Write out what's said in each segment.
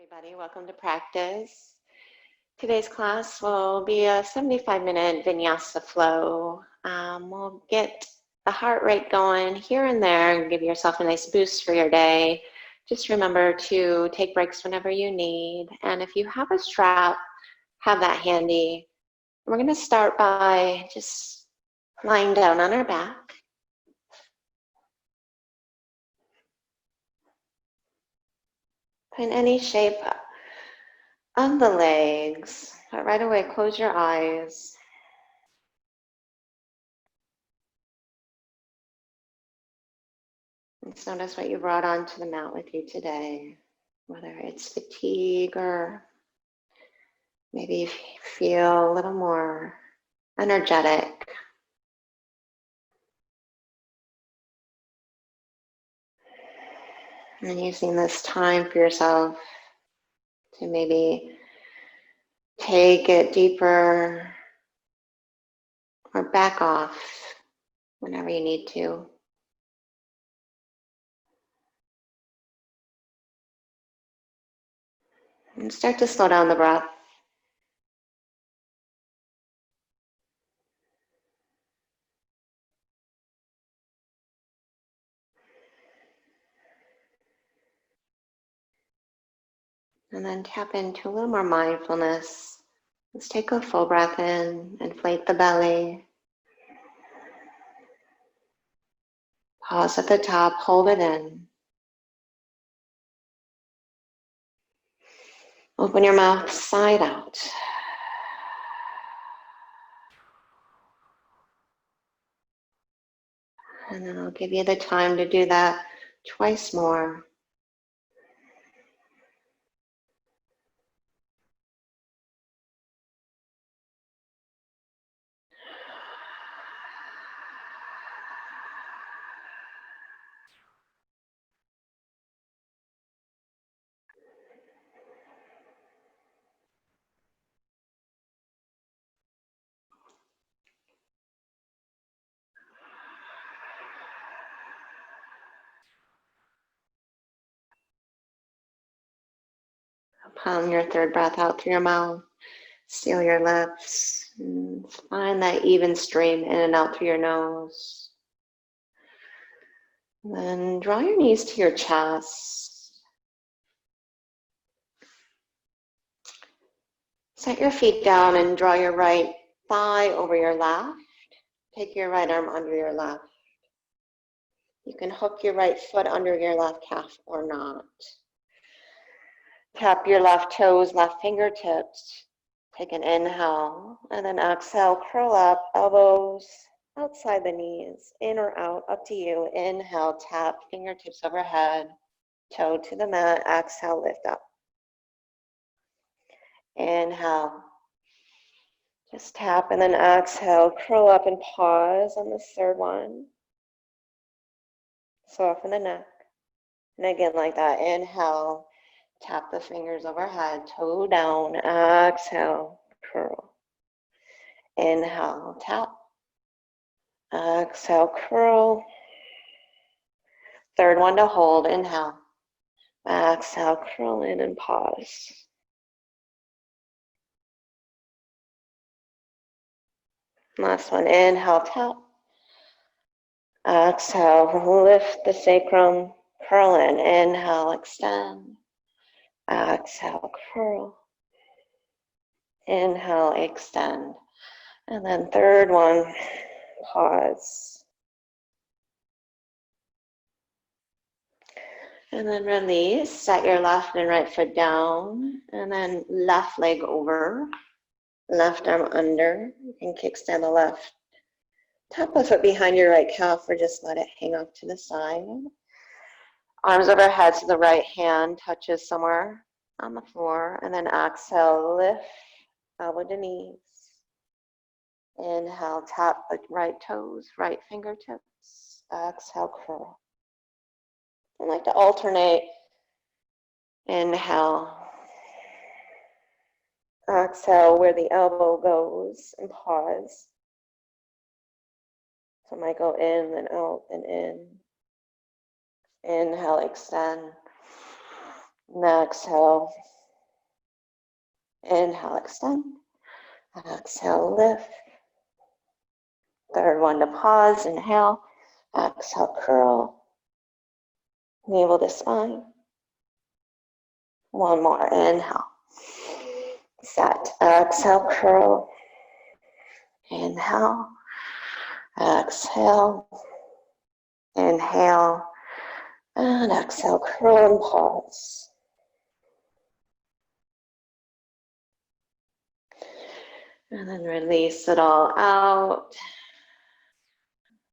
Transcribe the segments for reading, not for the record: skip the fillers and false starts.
everybody. Welcome to practice. Today's class will be a 75-minute vinyasa flow. We'll get the heart rate going here and there and give yourself a nice boost for your day. Just remember to take breaks whenever you need. And if you have a strap, have that handy. We're going to start by just lying down on our back. In any shape of the legs, but right away close your eyes. Just notice what you brought onto the mat with you today, whether it's fatigue or maybe you feel a little more energetic. And using this time for yourself to maybe take it deeper or back off whenever you need to. And start to slow down the breath. And then tap into a little more mindfulness. Let's take a full breath in, inflate the belly. Pause at the top, hold it in. Open your mouth side out. And then I'll give you the time to do that twice more. Upon your third breath out through your mouth, seal your lips, and find that even stream in and out through your nose. Then draw your knees to your chest. Set your feet down and draw your right thigh over your left. Take your right arm under your left. You can hook your right foot under your left calf or not. Tap your left toes, left fingertips. Take an inhale and then exhale, curl up, elbows outside the knees, in or out, up to you. Inhale, tap, fingertips overhead, toe to the mat, exhale, lift up. Inhale, just tap and then exhale, curl up and pause on this third one. Soften the neck. And again like that, inhale, tap the fingers overhead, toe down, exhale, curl. Inhale, tap. Exhale, curl. Third one to hold, inhale. Exhale, curl in and pause. Last one, inhale, tap. Exhale, lift the sacrum, curl in. Inhale, extend. Exhale, curl. Inhale, extend. And then third one, pause. And then release. Set your left and right foot down. And then left leg over. Left arm under. You can kickstand the left. Tap the foot behind your right calf or just let it hang off to the side. Arms overhead so the right hand touches somewhere on the floor. And then exhale, lift, elbow to knees. Inhale, tap the right toes, right fingertips. Exhale, curl. I like to alternate. Inhale. Exhale where the elbow goes and pause. So I might go in, then out, and in. Inhale, extend. Now exhale. Inhale, extend. Exhale, lift. Third one to pause. Inhale. Exhale, curl. Navel to spine. One more. Inhale. Set. Exhale, curl. Inhale. Exhale. Inhale. And exhale, curl and pause. And then release it all out.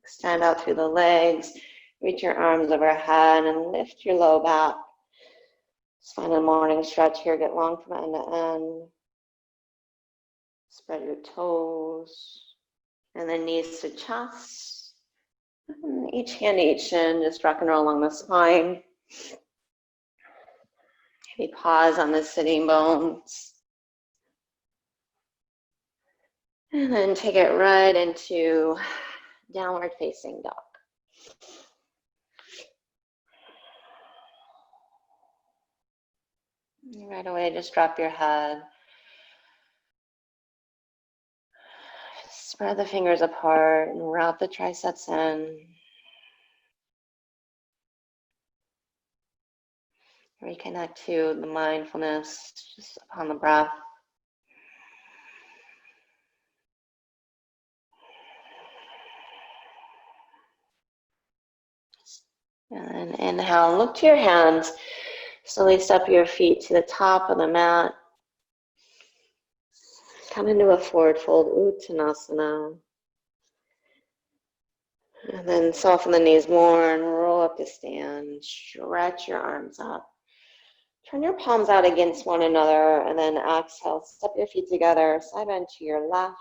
Extend out through the legs. Reach your arms overhead and lift your low back. Just find a morning stretch here. Get long from end to end. Spread your toes. And then knees to chest. And each hand, each shin. Just rock and roll along the spine. Maybe pause on the sitting bones. And then take it right into downward facing dog. Right away, just drop your head. Spread the fingers apart and route the triceps in. Reconnect to the mindfulness just upon the breath. And then inhale, look to your hands. Slowly step your feet to the top of the mat. Come into a forward fold, Uttanasana. And then soften the knees more and roll up to stand. Stretch your arms up. Turn your palms out against one another and then exhale. Step your feet together, side bend to your left.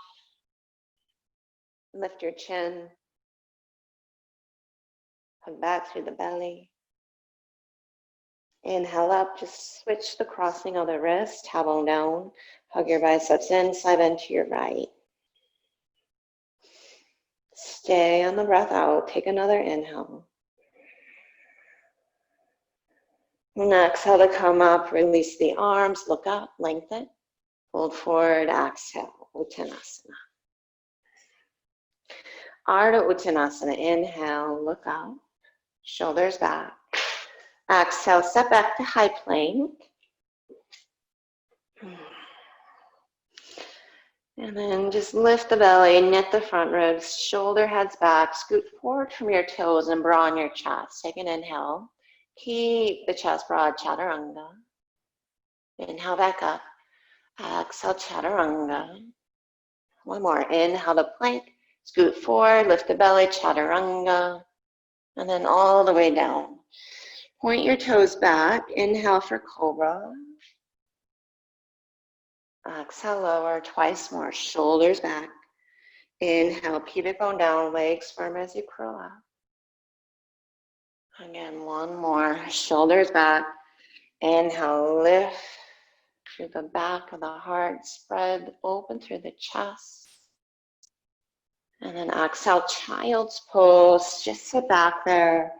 Lift your chin. Hug back through the belly. Inhale up, just switch the crossing of the wrist, tailbone down. Hug your biceps in, side bend to your right. Stay on the breath out. Take another inhale. And exhale to come up, release the arms, look up, lengthen. Fold forward, exhale, Uttanasana. Ardha Uttanasana, inhale, look up, shoulders back. Exhale, step back to high plank. And then just lift the belly, knit the front ribs, shoulder heads back, scoot forward from your toes and broaden your chest. Take an inhale. Keep the chest broad, chaturanga. Inhale back up. Exhale, chaturanga. One more. Inhale to plank. Scoot forward, lift the belly, chaturanga. And then all the way down. Point your toes back. Inhale for cobra. Exhale, lower. Twice more. Shoulders back. Inhale, pubic bone down, legs firm as you curl up. Again, one more. Shoulders back. Inhale, lift through the back of the heart, spread open through the chest. And then exhale, child's pose. Just sit back there.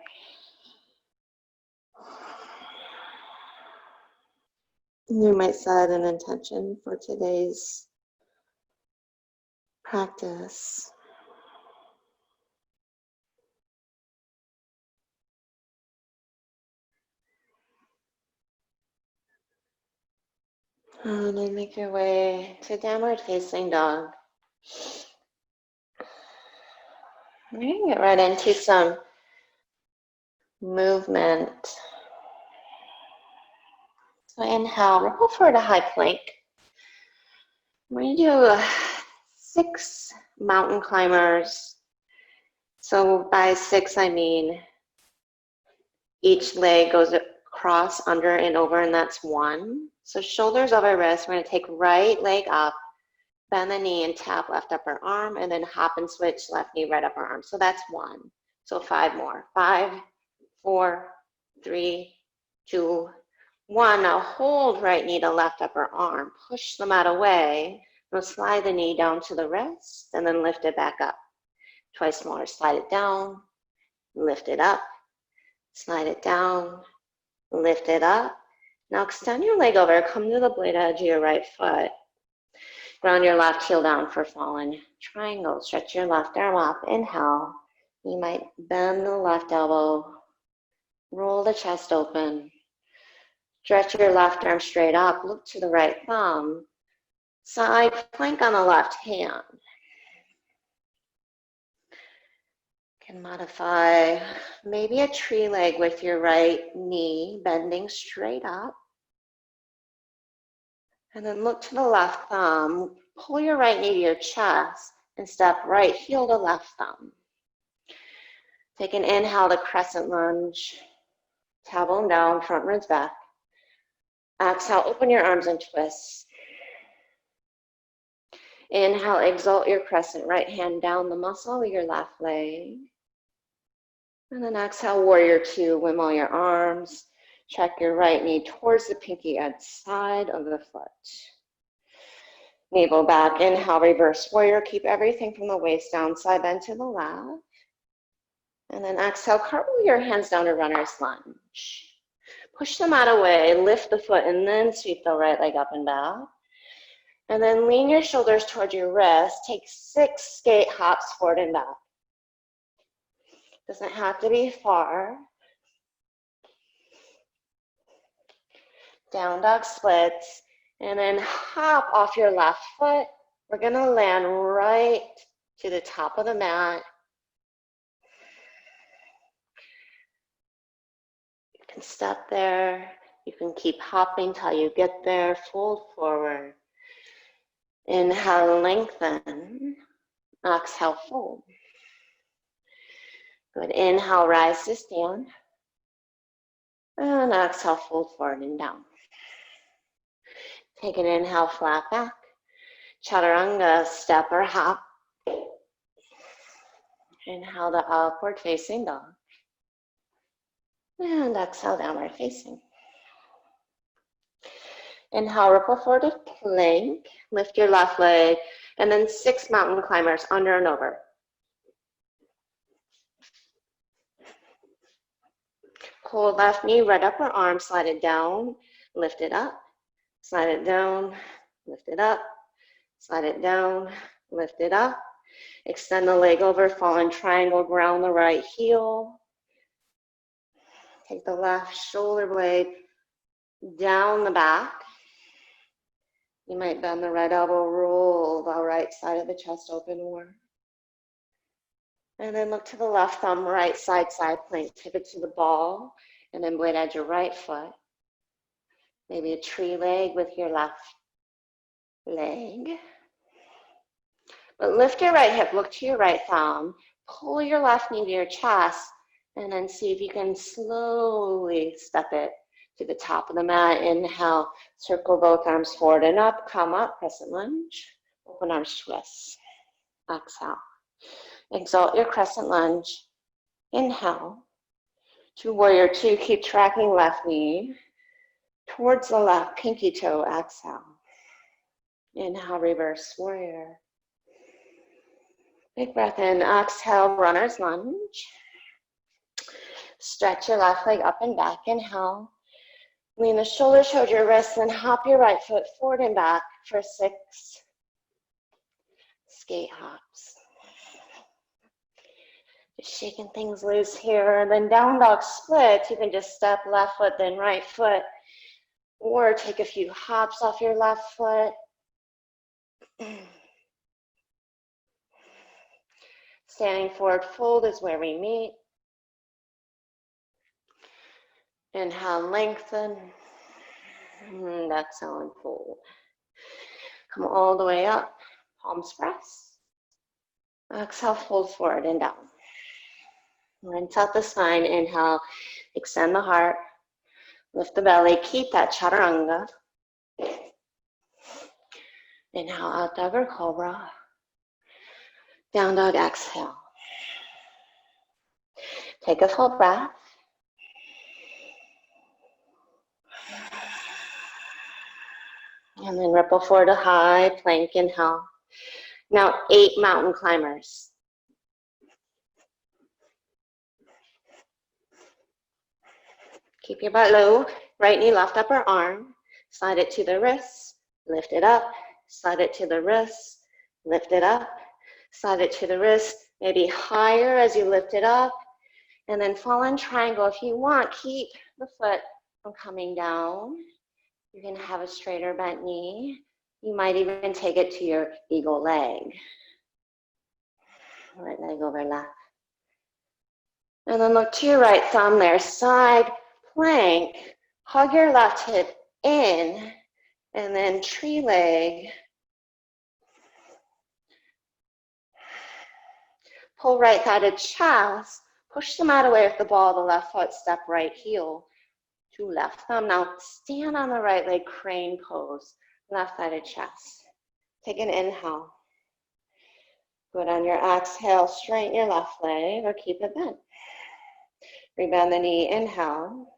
You might set an intention for today's practice. And then make your way to downward facing dog. We're going to get right into some movement. So inhale, roll forward to high plank. We're going to do 6 mountain climbers. So by 6, I mean each leg goes across, under, and over, and that's 1. So shoulders over wrist. We're going to take right leg up, bend the knee, and tap left upper arm, and then hop and switch left knee, right upper arm. So that's 1. So 5 more. 5, 4, 3, 2, 1. Now hold right knee to left upper arm. Push the mat away. Now slide the knee down to the wrist, and then lift it back up. Twice more. Slide it down, lift it up, slide it down, lift it up, Now extend your leg over, come to the blade edge of your right foot. Ground your left heel down for fallen triangle. Stretch your left arm up. Inhale. You might bend the left elbow. Roll the chest open. Stretch your left arm straight up. Look to the right thumb. Side plank on the left hand. Can modify maybe a tree leg with your right knee bending straight up. And then look to the left thumb. Pull your right knee to your chest and step right heel to left thumb. Take an inhale to crescent lunge. Tailbone down, front ribs back. Exhale, open your arms and twist. Inhale, exalt your crescent, right hand down the muscle of your left leg. And then exhale, warrior two, windmill your arms. Check your right knee towards the pinky edge side of the foot. Navel back, inhale, reverse warrior. Keep everything from the waist down, side bend to the left. And then exhale, cartwheel your hands down to runner's lunge. Push the mat away, lift the foot, and then sweep the right leg up and back. And then lean your shoulders towards your wrist. Take 6 skate hops forward and back. Doesn't have to be far. Down dog splits. And then hop off your left foot. We're gonna land right to the top of the mat. You can step there. You can keep hopping till you get there. Fold forward. Inhale, lengthen. Exhale, fold. Good. Inhale, rise to stand. And exhale, fold forward and down. Take an inhale, flat back. Chaturanga, step or hop. Inhale to upward facing dog. And exhale, downward facing. Inhale, ripple forward to plank. Lift your left leg. And then 6 mountain climbers under and over. Pull left knee, right upper arm, slide it down, lift it up, slide it down, lift it up, slide it down, lift it up. Extend the leg over, fallen triangle, ground the right heel. Take the left shoulder blade down the back. You might bend the right elbow, roll the right side of the chest open more. And then look to the left thumb, right side, side plank. Pivot to the ball, and then blade edge your right foot. Maybe a tree leg with your left leg. But lift your right hip, look to your right thumb, pull your left knee to your chest, and then see if you can slowly step it to the top of the mat. Inhale, circle both arms forward and up, come up, crescent lunge, open arms twist. Exhale. Exalt your crescent lunge. Inhale. To warrior two, keep tracking left knee towards the left pinky toe. Exhale. Inhale, reverse warrior. Big breath in. Exhale, runner's lunge. Stretch your left leg up and back. Inhale. Lean the shoulders toward your wrists and hop your right foot forward and back for 6 skate hops. Just shaking things loose here. And then down dog split. You can just step left foot, then right foot, or take a few hops off your left foot. Standing forward fold is where we meet. Inhale, lengthen. And exhale and fold. Come all the way up. Palms press. Exhale, fold forward and down. Rinse out the spine. Inhale, extend the heart. Lift the belly. Keep that chaturanga. Inhale, out dog or cobra. Down dog, exhale. Take a full breath. And then ripple forward to high plank. Inhale. Now 8 mountain climbers. Keep your butt low. Right knee, left upper arm. Slide it to the wrist. Lift it up. Slide it to the wrist. Lift it up. Slide it to the wrist. Maybe higher as you lift it up. And then fall in triangle. If you want, keep the foot from coming down. You can have a straighter bent knee. You might even take it to your eagle leg. Right leg over left. And then look to your right thumb there, side plank. Hug your left hip in, and then tree leg. Pull right thigh to chest. Push the mat away with the ball of the left foot. Step right heel to left thumb. Now stand on the right leg, crane pose. Left thigh to chest. Take an inhale. Good on your exhale, straighten your left leg or keep it bent. Rebend the knee, inhale.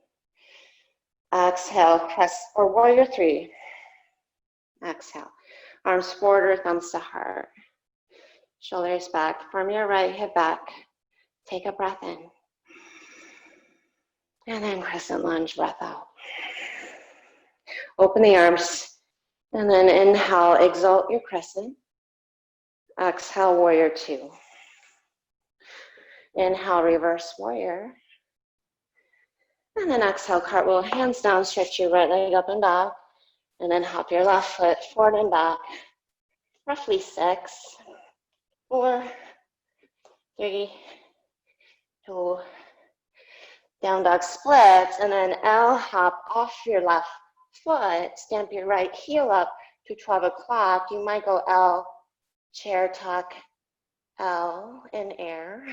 Exhale, press or warrior three. Exhale. Arms forward or thumbs to heart. Shoulders back, firm your right hip back. Take a breath in. And then crescent lunge, breath out. Open the arms. And then inhale, exalt your crescent. Exhale, warrior two. Inhale, reverse warrior. And then exhale, cartwheel, hands down, stretch your right leg up and back. And then hop your left foot forward and back. Roughly 6, 4, 3, 2, down dog splits. And then L, hop off your left foot, stamp your right heel up to 12 o'clock. You might go L, chair tuck, L in air,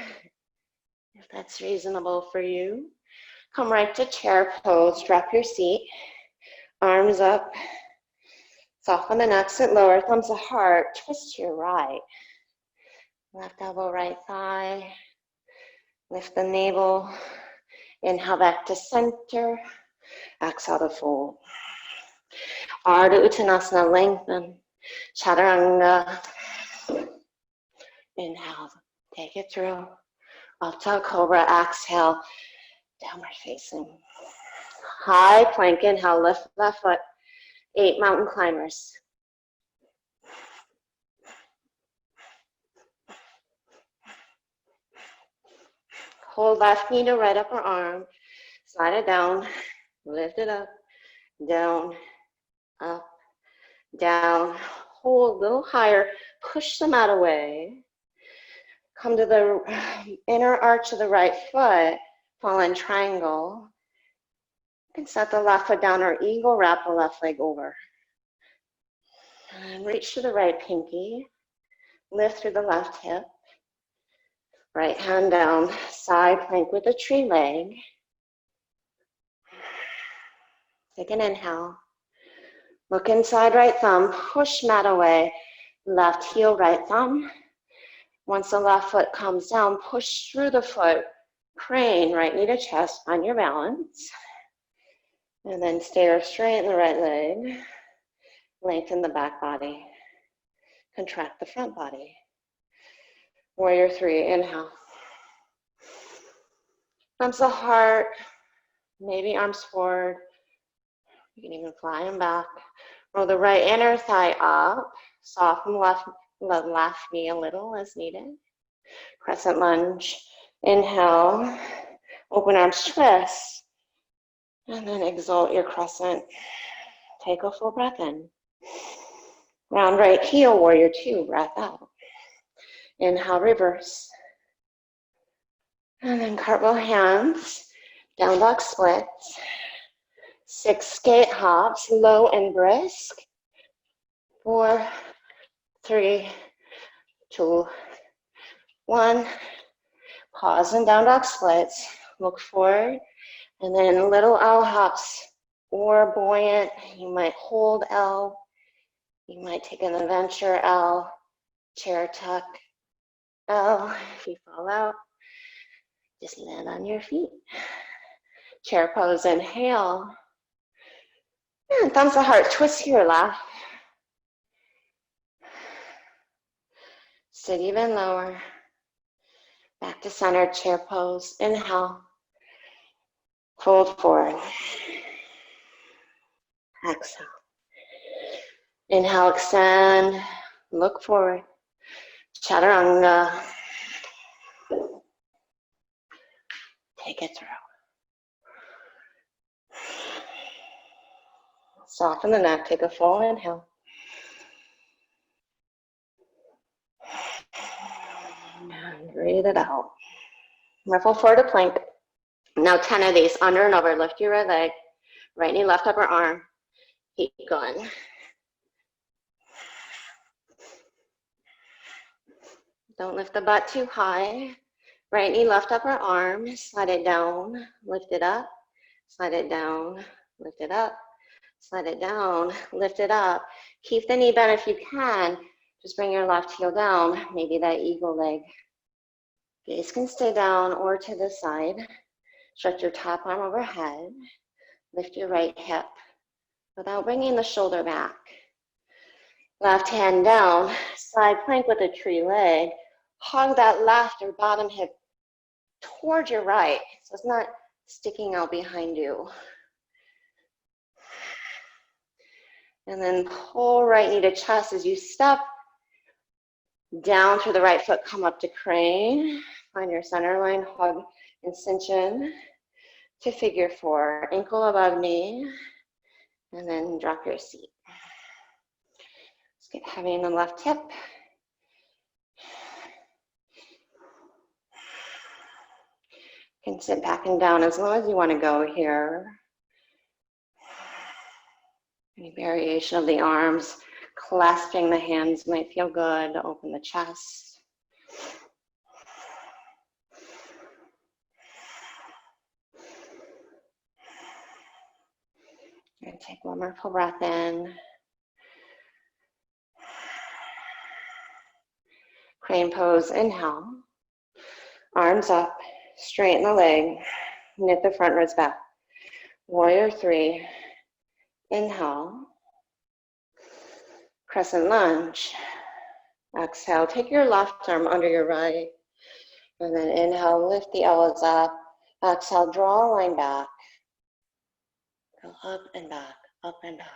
if that's reasonable for you. Come right to chair pose, drop your seat, arms up, soften the neck, sit lower, thumbs to heart, twist to your right. Left elbow, right thigh, lift the navel, inhale back to center, exhale to fold. Ardha Uttanasana, lengthen, Chaturanga. Inhale, take it through. Up to cobra, exhale, downward facing. High plank, inhale, lift left foot, 8 mountain climbers. Hold left knee to right upper arm, slide it down, lift it up, down, up, down. Hold a little higher, push the mat away. Come to the inner arch of the right foot, fall in triangle. You can set the left foot down or eagle, wrap the left leg over. And reach to the right pinky, lift through the left hip. Right hand down, side plank with a tree leg. Take an inhale. Look inside right thumb, push mat away. Left heel, right thumb. Once the left foot comes down, push through the foot. Crane, right knee to chest, find your balance. And then stay straight in the right leg. Lengthen the back body. Contract the front body. Warrior three, inhale. Thumbs to heart, maybe arms forward. You can even fly them back. Roll the right inner thigh up. Soften the left knee a little as needed. Crescent lunge. Inhale. Open arms, twist. And then exalt your crescent. Take a full breath in. Round right heel, warrior two, breath out. Inhale, reverse. And then cartwheel hands, down dog splits. 6 skate hops, low and brisk. 4, 3, 2, 1. Pause and down dog splits. Look forward. And then little L hops or buoyant. You might hold L. You might take an adventure L. Chair tuck L. If you fall out, just land on your feet. Chair pose, inhale. And thumbs to heart, twist to your left. Sit even lower. Back to center, chair pose. Inhale. Fold forward. Exhale. Inhale, extend, look forward. Chaturanga. Take it through. Soften the neck, take a full inhale. And breathe it out. Ruffle forward to plank. Now 10 of these, under and over. Lift your right leg, right knee, left upper arm. Keep going. Don't lift the butt too high. Right knee, left upper arm. Slide it down, lift it up. Slide it down, lift it up. Slide it down, lift it up. Keep the knee bent if you can. Just bring your left heel down, maybe that eagle leg. Gaze can stay down or to the side. Stretch your top arm overhead. Lift your right hip without bringing the shoulder back. Left hand down, side plank with a tree leg. Hug that left or bottom hip towards your right, so it's not sticking out behind you. And then pull right knee to chest as you step down through the right foot, come up to crane. Find your center line, hug and cinch in to figure four. Ankle above knee, and then drop your seat. Let's get heavy in the left hip. You can sit back and down as low as you want to go here. Any variation of the arms, clasping the hands might feel good to open the chest. And take one more full breath in. Crane pose, inhale. Arms up, straighten the leg, knit the front ribs back. Warrior three, inhale. Crescent lunge. Exhale, take your left arm under your right. And then inhale, lift the elbows up. Exhale, draw a line back. Go up and back, up and back.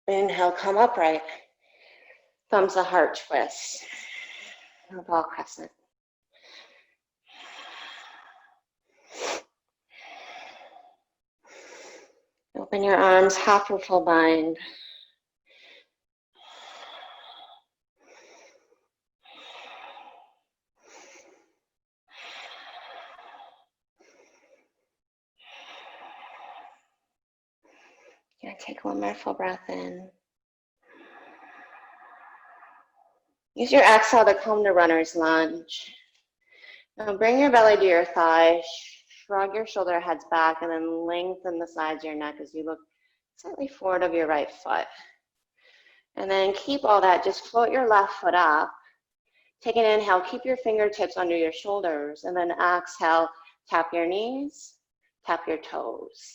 Inhale, come upright. Thumbs to heart twist. A ball crescent. Open your arms, half or full bind. Take one more full breath in. Use your exhale to come to runner's lunge. Now bring your belly to your thigh, shrug your shoulder heads back, and then lengthen the sides of your neck as you look slightly forward of your right foot. And then keep all that, just float your left foot up. Take an inhale, keep your fingertips under your shoulders, and then exhale, tap your knees, tap your toes.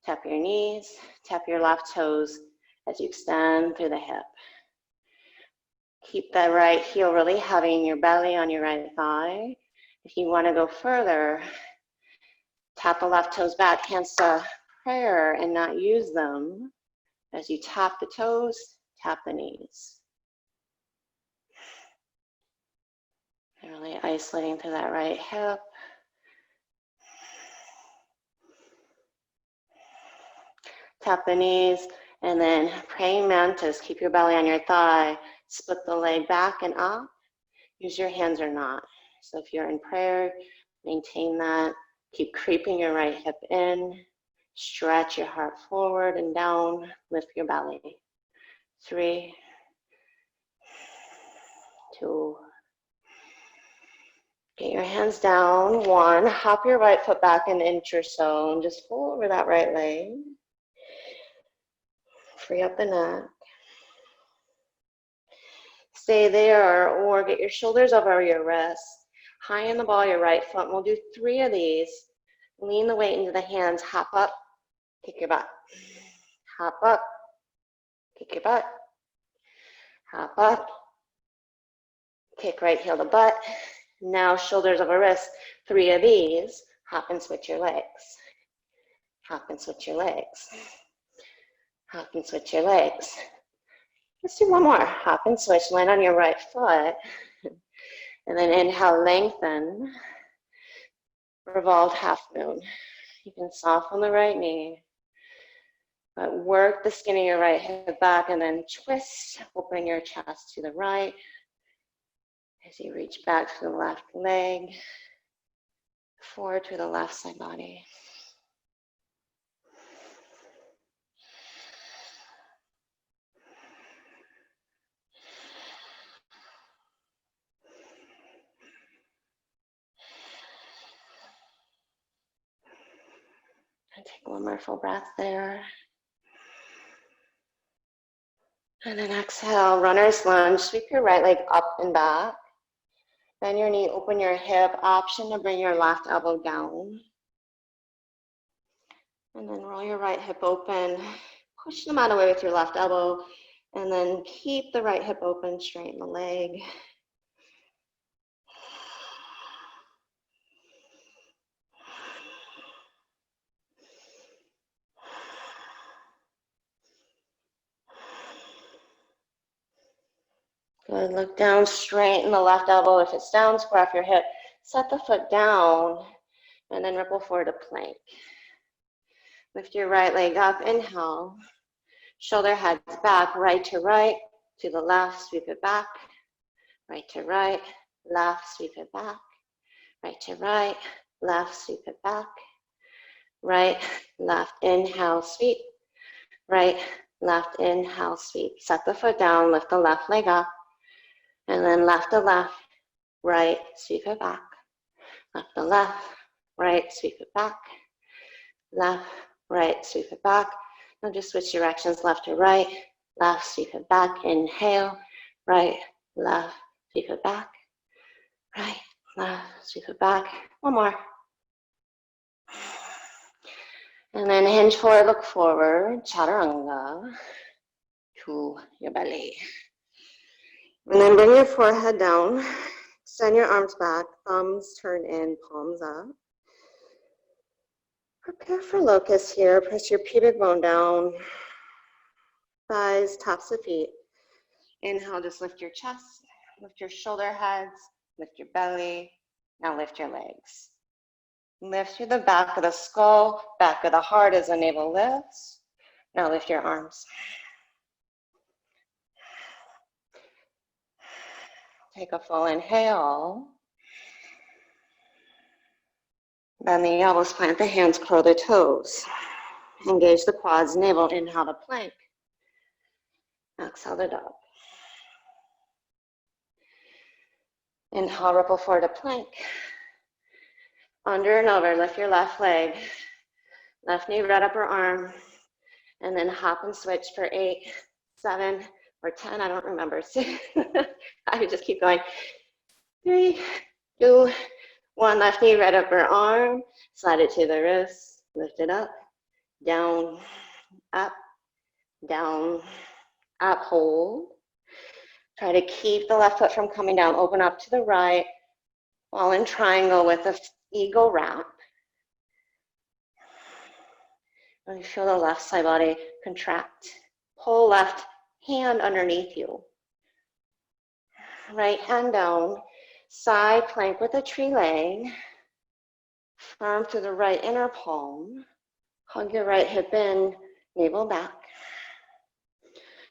Tap your knees, tap your left toes as you extend through the hip. Keep the right heel really heavy in your belly on your right thigh. If you want to go further, tap the left toes back, hands to prayer, and not use them. As you tap the toes, tap the knees. And really isolating through that right hip. Tap the knees, and then praying mantis. Keep your belly on your thigh. Split the leg back and up. Use your hands or not. So if you're in prayer, maintain that. Keep creeping your right hip in. Stretch your heart forward and down. Lift your belly. 3, 2. Get your hands down. 1. Hop your right foot back an inch or so and just pull over that right leg. Free up the neck. Stay there or get your shoulders over your wrists. High in the ball, your right foot. We'll do 3 of these. Lean the weight into the hands. Hop up, kick your butt. Hop up, kick your butt. Hop up, kick right heel to butt. Now shoulders over wrists. 3 of these. Hop and switch your legs. Hop and switch your legs. Hop and switch your legs. Let's do one more. Hop and switch, land on your right foot. And then inhale, lengthen. Revolved half moon. You can soften the right knee. But work the skin of your right hip back and then twist, opening your chest to the right. As you reach back to the left leg, forward to the left side body. And take one more full breath there. And then exhale, runner's lunge. Sweep your right leg up and back. Bend your knee, open your hip. Option to bring your left elbow down. And then roll your right hip open. Push the mat away with your left elbow. And then keep the right hip open, straighten the leg. Good, look down, straighten the left elbow. If it's down, square off your hip. Set the foot down, and then ripple forward to plank. Lift your right leg up, inhale. Shoulder heads back, right to the left, sweep it back. Right to right, left, sweep it back. Right to right, left, sweep it back. Right, left, inhale, sweep. Right, left, inhale, sweep. Set the foot down, lift the left leg up. And then left to left, right, sweep it back. Left to left, right, sweep it back. Left, right, sweep it back. Now just switch directions, left to right, left, sweep it back. Inhale, right, left, sweep it back. Right, left, sweep it back. One more. And then hinge forward, look forward, chaturanga to your belly. And then bring your forehead down, extend your arms back, thumbs turn in, palms up. Prepare for locust here, press your pubic bone down, thighs, tops of feet. Inhale, just lift your chest, lift your shoulder heads, lift your belly. Now lift your legs. Lift through the back of the skull, back of the heart as the navel lifts. Now lift your arms. Take a full inhale. Bend the elbows, plant the hands, curl the toes. Engage the quads, navel, inhale to plank. Exhale to dog. Inhale, ripple forward to plank. Under and over, lift your left leg. Left knee, right upper arm. And then hop and switch for 8, 7, or 10, I don't remember. I would just keep going. 3, 2, 1, left knee, right upper arm. Slide it to the wrist. Lift it up, down, up, hold. Try to keep the left foot from coming down. Open up to the right. Fall in triangle with the eagle wrap. And feel the left side body contract. Pull left hand underneath you. Right hand down. Side plank with a tree leg. Firm through the right inner palm. Hug your right hip in, navel back.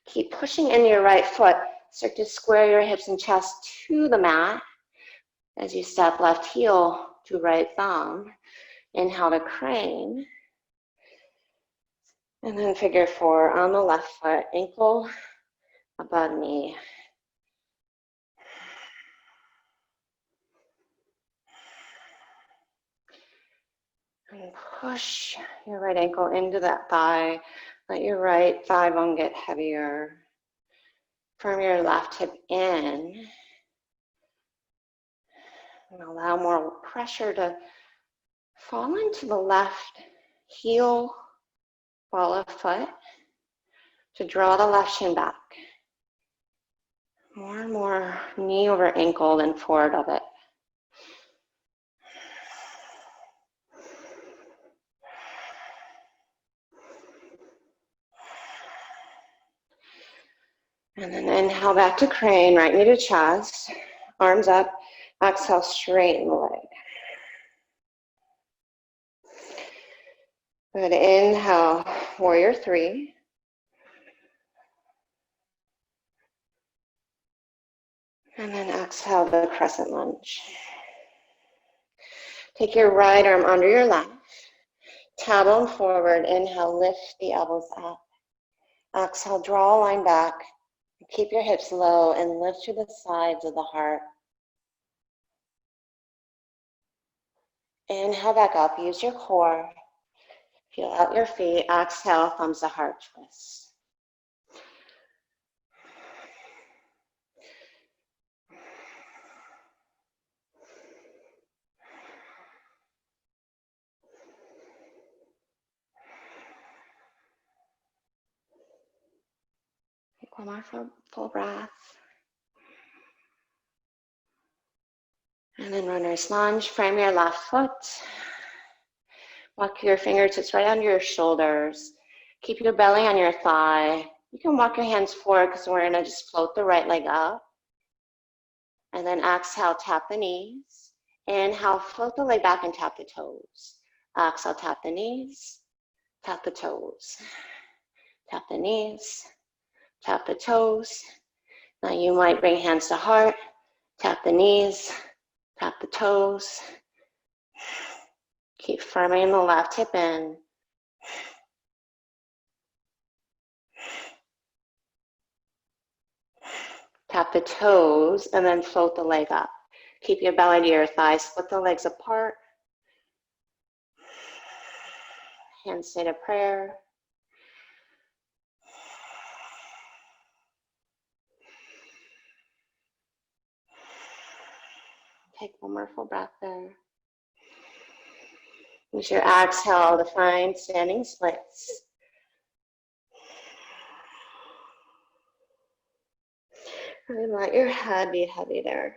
Keep pushing in your right foot. Start to square your hips and chest to the mat as you step left heel to right thumb. Inhale to crane. And then figure 4 on the left foot, ankle above knee. And push your right ankle into that thigh. Let your right thigh bone get heavier. Firm your left hip in. And allow more pressure to fall into the left heel, ball of foot, to draw the left shin back. More and more knee over ankle and forward of it. And then inhale back to crane, right knee to chest, arms up. Exhale, straighten the leg. Good. Inhale, warrior three. And then exhale the crescent lunge. Take your right arm under your left. Tailbone forward. Inhale, lift the elbows up. Exhale, draw a line back. Keep your hips low and lift to the sides of the heart. Inhale back up. Use your core. Feel out your feet. Exhale, thumbs to heart twist. Take one more full breath. And then runner's lunge. Frame your left foot. Walk your fingertips right under your shoulders. Keep your belly on your thigh. You can walk your hands forward because we're going to just float the right leg up. And then exhale, tap the knees. Inhale, float the leg back and tap the toes. Exhale, tap the knees, tap the toes. Tap the knees, tap the toes. Now you might bring hands to heart. Tap the knees, tap the toes. Keep firming the left hip in. Tap the toes and then float the leg up. Keep your belly to your thighs, split the legs apart. Hands say to prayer. Take one more full breath there. Use your exhale to find standing splits. And let your head be heavy there.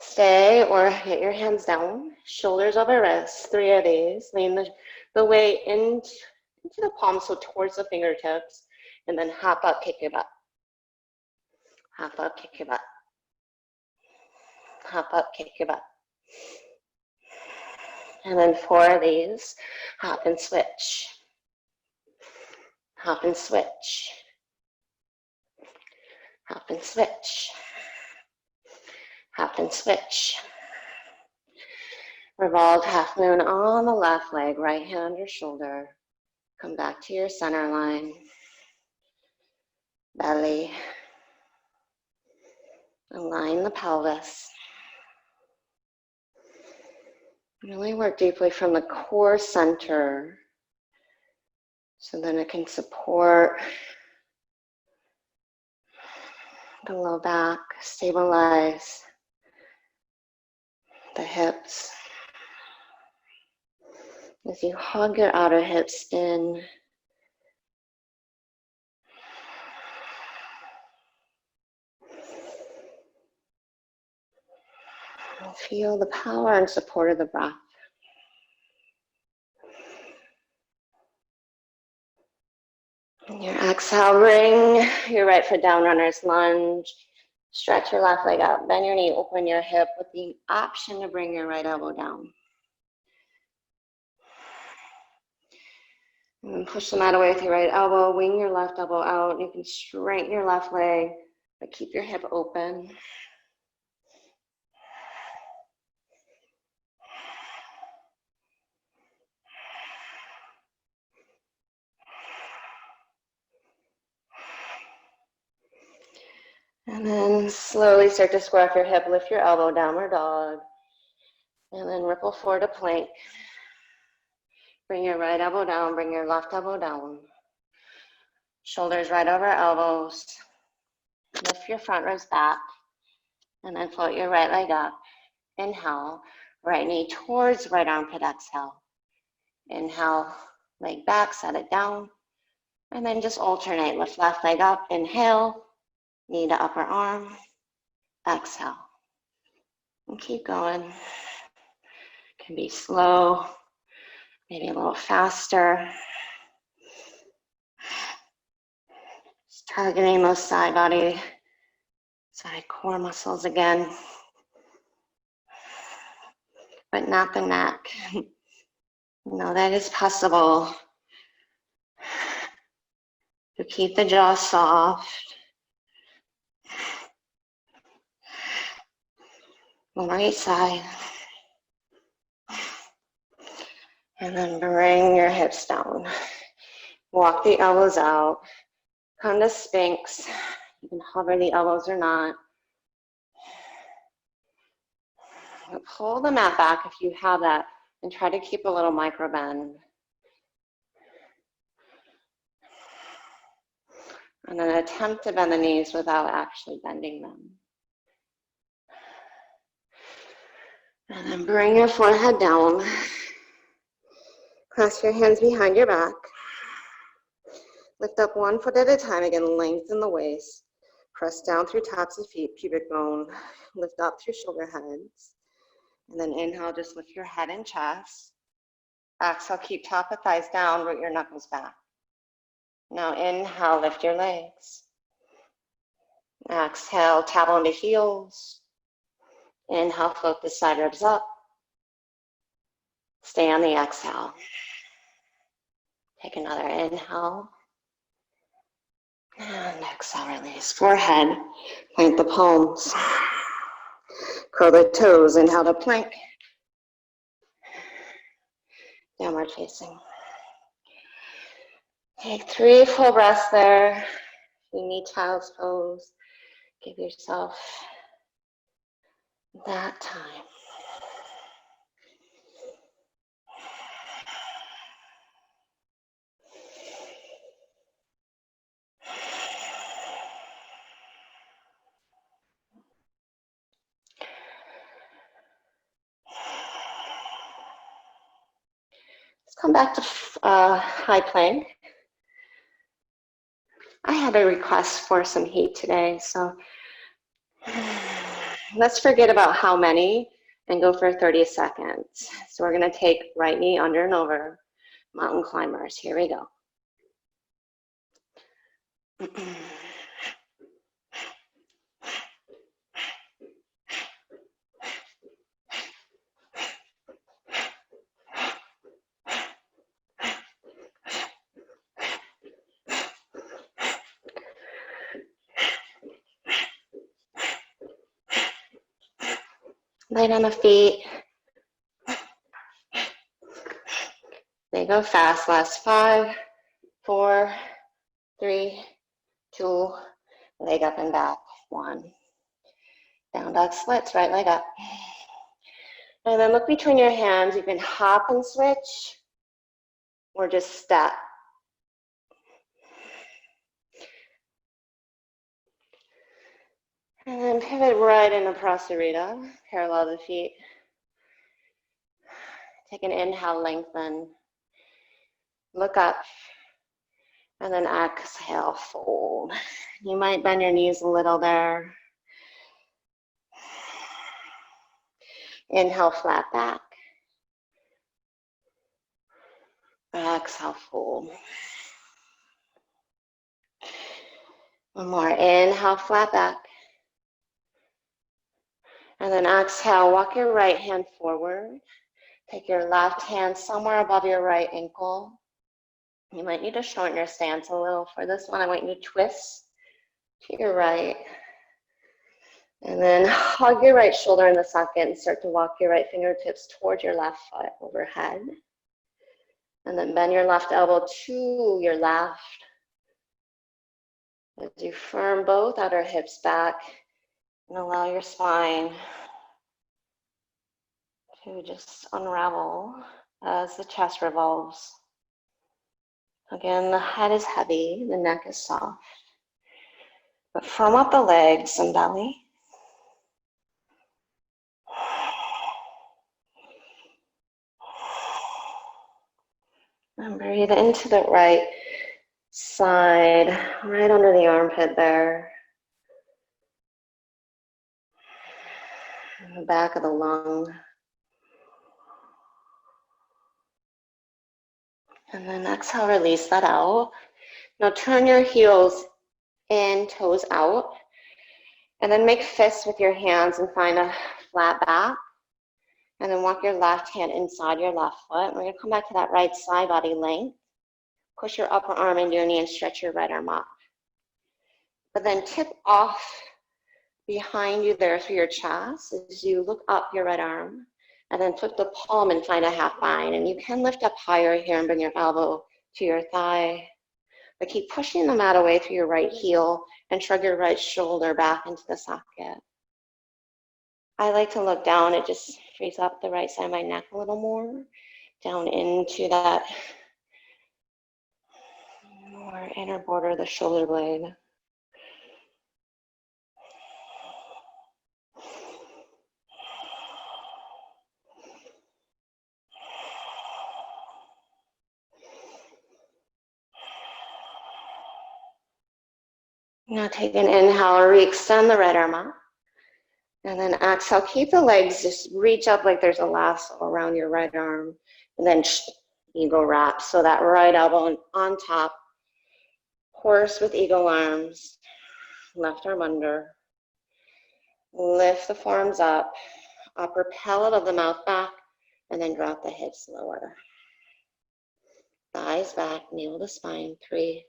Stay or get your hands down, shoulders over wrists, 3 of these. Lean the weight into the palms, so towards the fingertips, and then hop up, kick your butt. Hop up, kick your butt. Hop up, kick your butt. And then 4 of these, hop and switch. Hop and switch. Hop and switch. Hop and switch. Revolve half moon on the left leg, right hand under shoulder. Come back to your center line. Belly. Align the pelvis. Really work deeply from the core center so then it can support the low back, stabilize the hips. As you hug your outer hips in, feel the power and support of the breath. And your exhale, bring your right foot down, runner's lunge. Stretch your left leg out, bend your knee, open your hip with the option to bring your right elbow down. And then push the mat away with your right elbow, wing your left elbow out. You can straighten your left leg, but keep your hip open. And then slowly start to square off your hip, lift your elbow, downward dog. And then ripple forward to plank. Bring your right elbow down, bring your left elbow down. Shoulders right over elbows. Lift your front ribs back. And then float your right leg up. Inhale, right knee towards right armpit, exhale. Inhale, leg back, set it down. And then just alternate, lift left leg up, inhale, knee to upper arm, exhale. And keep going. Can be slow, maybe a little faster. Targeting those side core muscles again, but not the neck. No, that is possible. To keep the jaw soft. Right side. And then bring your hips down. Walk the elbows out. Come to Sphinx. You can hover the elbows or not. Pull the mat back if you have that, and try to keep a little micro bend. And then attempt to bend the knees without actually bending them. And then bring your forehead down. Clasp your hands behind your back. Lift up one foot at a time. Again, lengthen the waist. Press down through tops of feet, pubic bone. Lift up through shoulder heads. And then inhale, just lift your head and chest. Exhale, keep top of thighs down, root your knuckles back. Now inhale, lift your legs. Exhale, tap onto heels. Inhale, float the side ribs up. Stay on the exhale. Take another inhale. And exhale, release. Forehead, plant the palms. Curl the toes, inhale to plank. Downward facing. Take 3 full breaths there. If you need child's pose, give yourself that time. Let's come back to high plank. I had a request for some heat today, so let's forget about how many and go for 30 seconds. So we're going to take right knee under and over, mountain climbers. Here we go. Light on the feet. They go fast. Last 5, 4, 3, 2, leg up and back. 1. Down dog splits, right leg up. And then look between your hands. You can hop and switch or just step. And then pivot right into Prasarita, parallel the feet. Take an inhale, lengthen. Look up. And then exhale, fold. You might bend your knees a little there. Inhale, flat back. Exhale, fold. One more. Inhale, flat back. And then exhale, walk your right hand forward. Take your left hand somewhere above your right ankle. You might need to shorten your stance a little. For this one, I want you to twist to your right. And then hug your right shoulder in the socket and start to walk your right fingertips towards your left foot overhead. And then bend your left elbow to your left. As you firm both outer hips back and allow your spine to just unravel as the chest revolves. Again, the head is heavy, the neck is soft. But firm up the legs and belly. And breathe into the right side, right under the armpit there. And the back of the lung. And then exhale, release that out. Now turn your heels in, toes out. And then make fists with your hands and find a flat back. And then walk your left hand inside your left foot. We're going to come back to that right side body length. Push your upper arm into your knee and stretch your right arm up. But then tip off behind you there through your chest as you look up your right arm. And then flip the palm and find a half bind. And you can lift up higher here and bring your elbow to your thigh. But keep pushing the mat away through your right heel and shrug your right shoulder back into the socket. I like to look down. It just frees up the right side of my neck a little more. Down into that more inner border of the shoulder blade. Now take an inhale, re-extend the right arm up. And then exhale, keep the legs, just reach up like there's a lasso around your right arm. And then eagle wrap. So that right elbow on top. Horse with eagle arms. Left arm under. Lift the forearms up. Upper pellet of the mouth back. And then drop the hips lower. Thighs back, navel to spine. 3.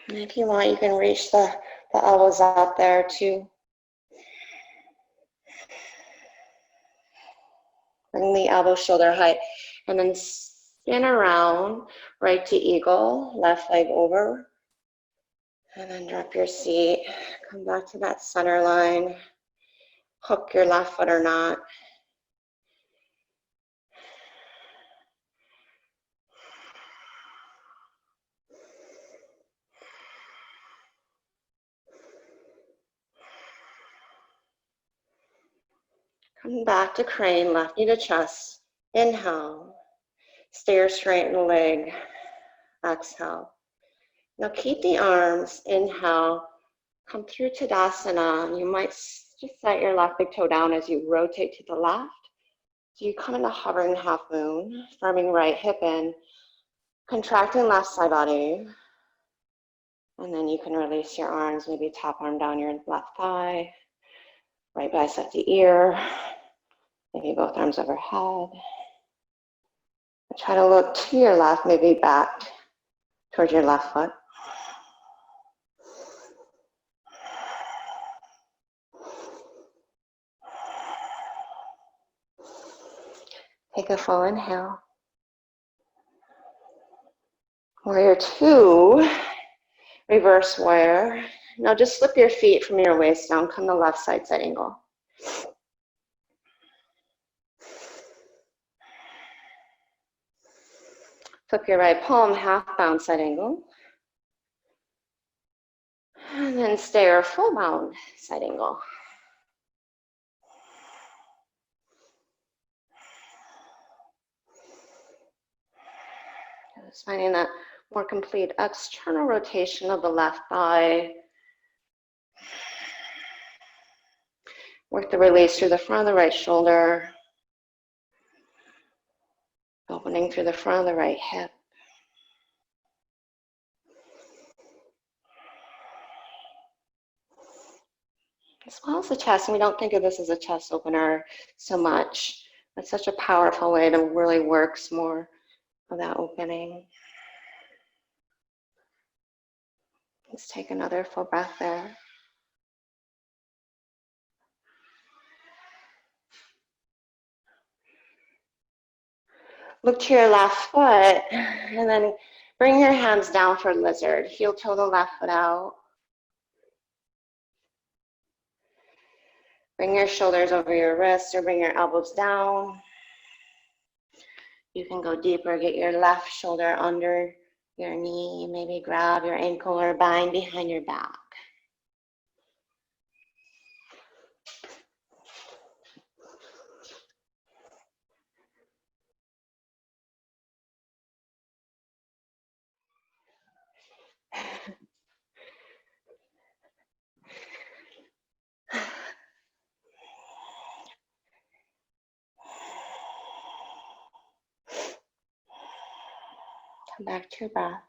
And if you want, you can reach the elbows out there too. Bring the elbow shoulder height. And then spin around, right to eagle, left leg over. And then drop your seat. Come back to that center line. Hook your left foot or not. Come back to crane, left knee to chest. Inhale. Stay or straighten the leg. Exhale. Now keep the arms. Inhale. Come through Tadasana. You might just set your left big toe down as you rotate to the left. So you come into hovering half moon, firming right hip in, contracting left side body. And then you can release your arms, maybe top arm down your left thigh, right bicep to ear, maybe both arms overhead. Try to look to your left, maybe back towards your left foot. Take a full inhale. Warrior 2, reverse warrior. Now just slip your feet from your waist down, come to left side angle. Flip your right palm, half bound side angle. And then stay or full bound side angle. Just finding that more complete external rotation of the left thigh. Work the release through the front of the right shoulder. Opening through the front of the right hip. As well as the chest, and we don't think of this as a chest opener so much. It's such a powerful way to really work some more of that opening. Let's take another full breath there. Look to your left foot, and then bring your hands down for lizard. Heel toe the left foot out. Bring your shoulders over your wrists or bring your elbows down. You can go deeper, get your left shoulder under your knee, maybe grab your ankle or bind behind your back. Come back to your breath.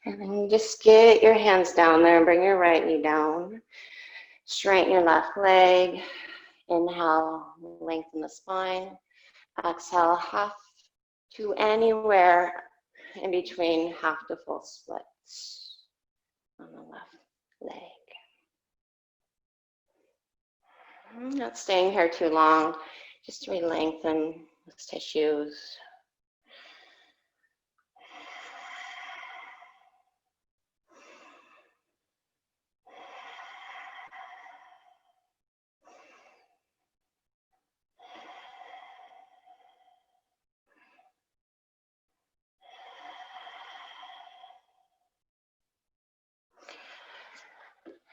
And then just get your hands down there and bring your right knee down. Straighten your left leg. Inhale, lengthen the spine. Exhale, half to anywhere in between half to full splits on the left leg. I'm not staying here too long, just to re-lengthen those tissues.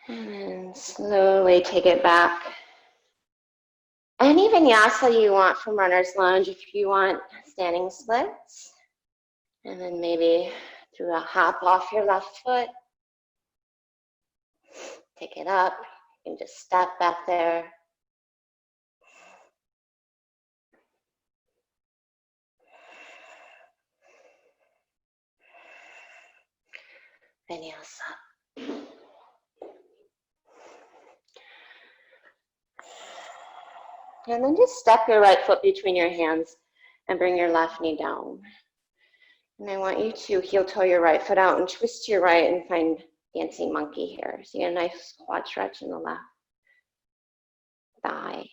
And then slowly take it back. Any vinyasa you want from runner's lunge, if you want standing splits. And then maybe do a hop off your left foot. Take it up. You can just step back there. Vinyasa. And then just step your right foot between your hands and bring your left knee down. And I want you to heel toe your right foot out and twist to your right and find dancing monkey here. So you get a nice quad stretch in the left thigh.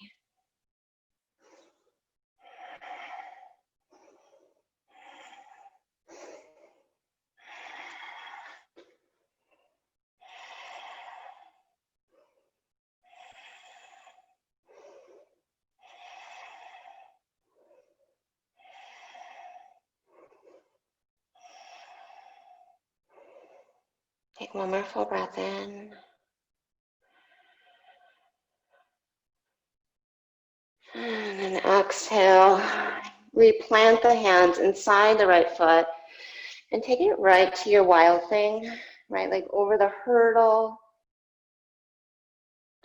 Take one more full breath in. And then exhale. Replant the hands inside the right foot and take it right to your wild thing. Right leg over the hurdle.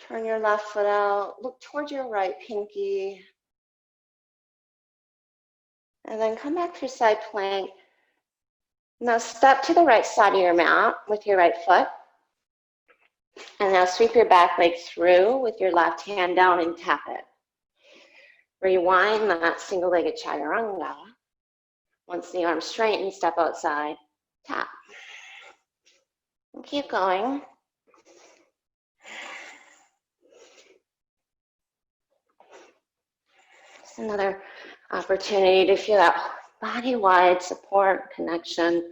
Turn your left foot out. Look towards your right pinky. And then come back to side plank. Now step to the right side of your mat with your right foot. And now sweep your back leg through with your left hand down and tap it. Rewind that single-legged chaturanga. Once the arms straighten, step outside, tap. And keep going. Just another opportunity to feel that body-wide support, connection.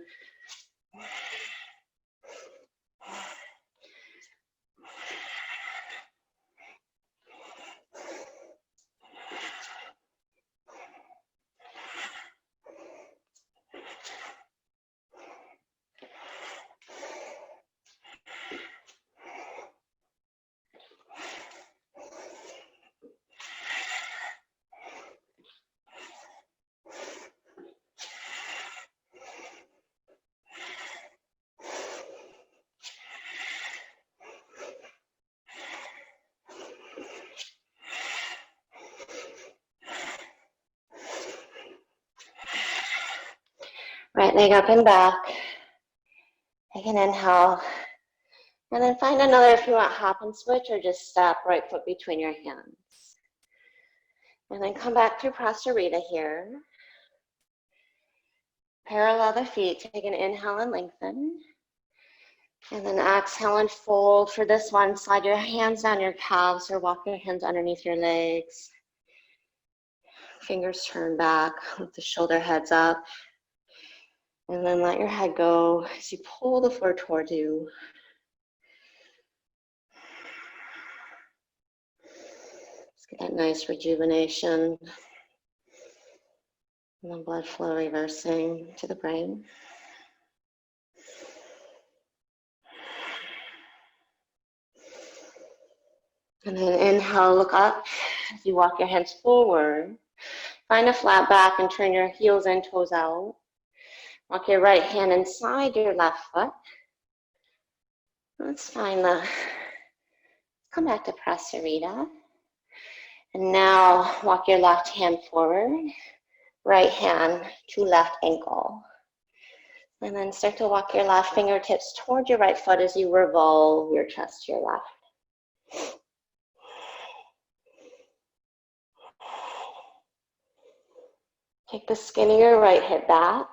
Right leg up and back. Take an inhale. And then find another if you want hop and switch or just step right foot between your hands. And then come back through Prasarita here. Parallel the feet. Take an inhale and lengthen. And then exhale and fold. For this one, slide your hands down your calves or walk your hands underneath your legs. Fingers turn back with the shoulder heads up. And then let your head go as you pull the floor towards you. Let's get that nice rejuvenation. And the blood flow reversing to the brain. And then inhale, look up as you walk your hands forward. Find a flat back and turn your heels and toes out. Walk your right hand inside your left foot. Let's come back to Prasarita. And now walk your left hand forward, right hand to left ankle. And then start to walk your left fingertips toward your right foot as you revolve your chest to your left. Take the skin of your right hip back.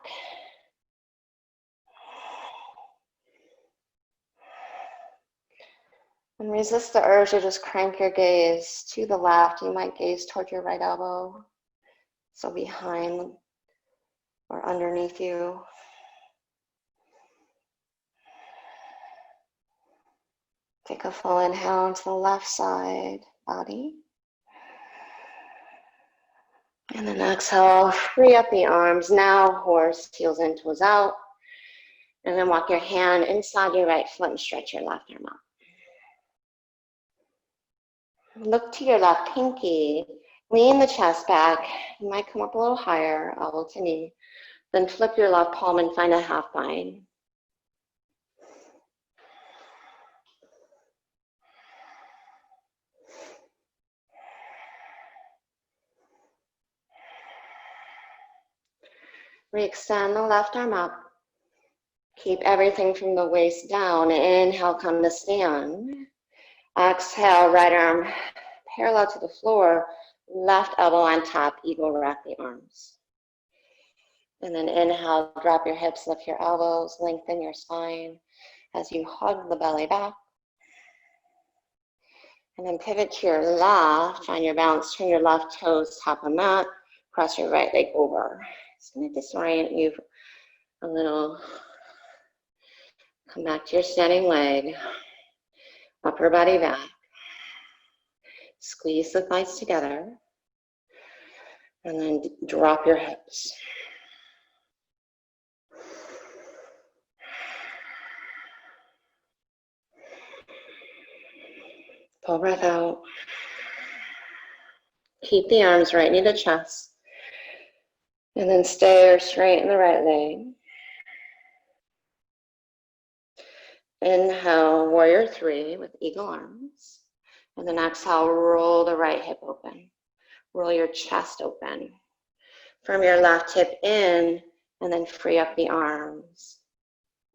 And resist the urge to just crank your gaze to the left. You might gaze toward your right elbow, so behind or underneath you. Take a full inhale into the left side body. And then exhale, free up the arms. Now horse, heels in, toes out. And then walk your hand inside your right foot and stretch your left arm out. Look to your left pinky. Lean the chest back. You might come up a little higher, elbow to knee. Then flip your left palm and find a half bind. Re-extend the left arm up. Keep everything from the waist down. Inhale, come to stand. Exhale, right arm parallel to the floor. Left elbow on top, eagle rack the arms. And then inhale, drop your hips, lift your elbows, lengthen your spine as you hug the belly back. And then pivot to your left, find your balance, turn your left toes, top of mat, cross your right leg over. It's going to disorient you a little. Come back to your standing leg, upper body back. Squeeze the thighs together. And then drop your hips. Full breath out. Keep the arms right knee to chest. And then stay or straighten the right leg. Inhale, warrior three with eagle arms. And then exhale, roll the right hip open. Roll your chest open. From your left hip in, and then free up the arms.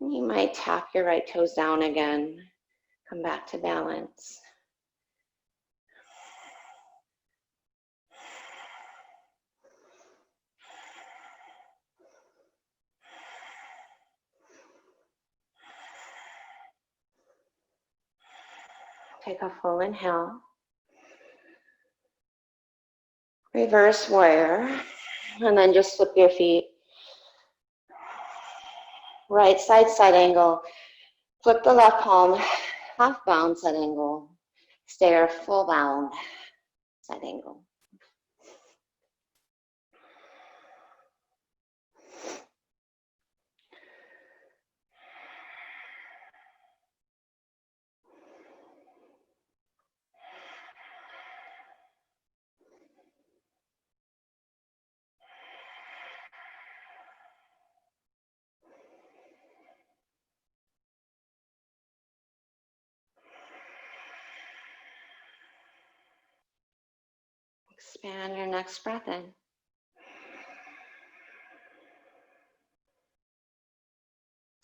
And you might tap your right toes down again. Come back to balance. Take a full inhale. Reverse warrior. And then just flip your feet. Right side, side angle. Flip the left palm, half bound, side angle. Stay or full bound, side angle. Expand your next breath in.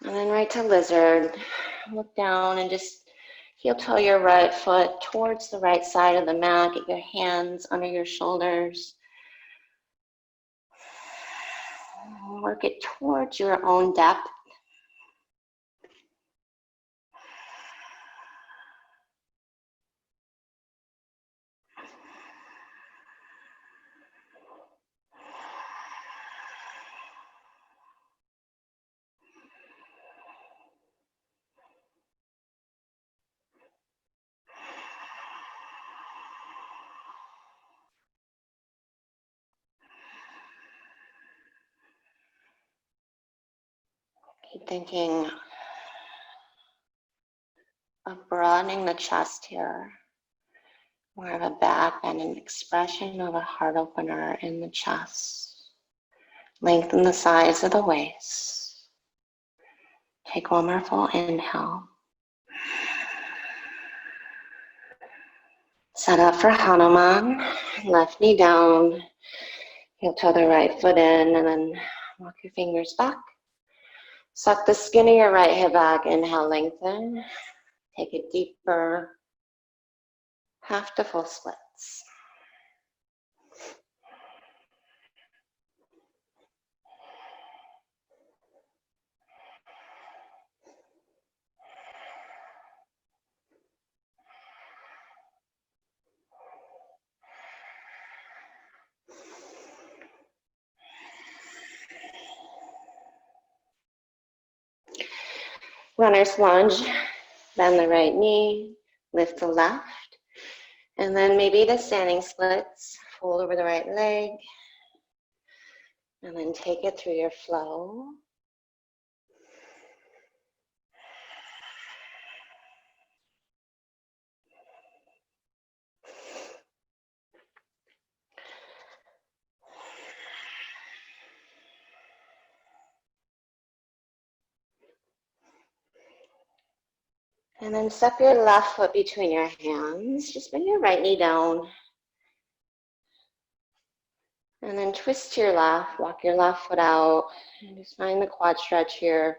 And then right to lizard. Look down and just heel toe your right foot towards the right side of the mat. Get your hands under your shoulders. Work it towards your own depth. Keep thinking of broadening the chest here. More of a back and an expression of a heart opener in the chest. Lengthen the size of the waist. Take one more full inhale. Set up for Hanuman. Left knee down. Heel toe the right foot in and then walk your fingers back. Suck the skin of your right hip back. Inhale, lengthen. Take a deeper half to full splits. Runner's lunge. Bend the right knee, lift the left, and then maybe the standing splits. Fold over the right leg, and then take it through your flow. And then step your left foot between your hands. Just bring your right knee down. And then twist to your left, walk your left foot out, and just find the quad stretch here.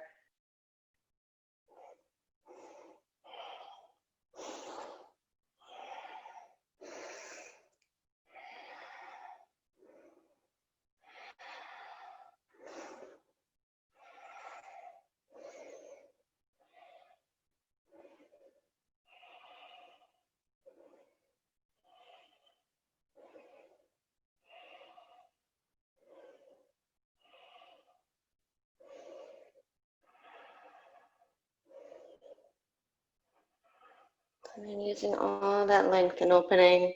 And then using all that length and opening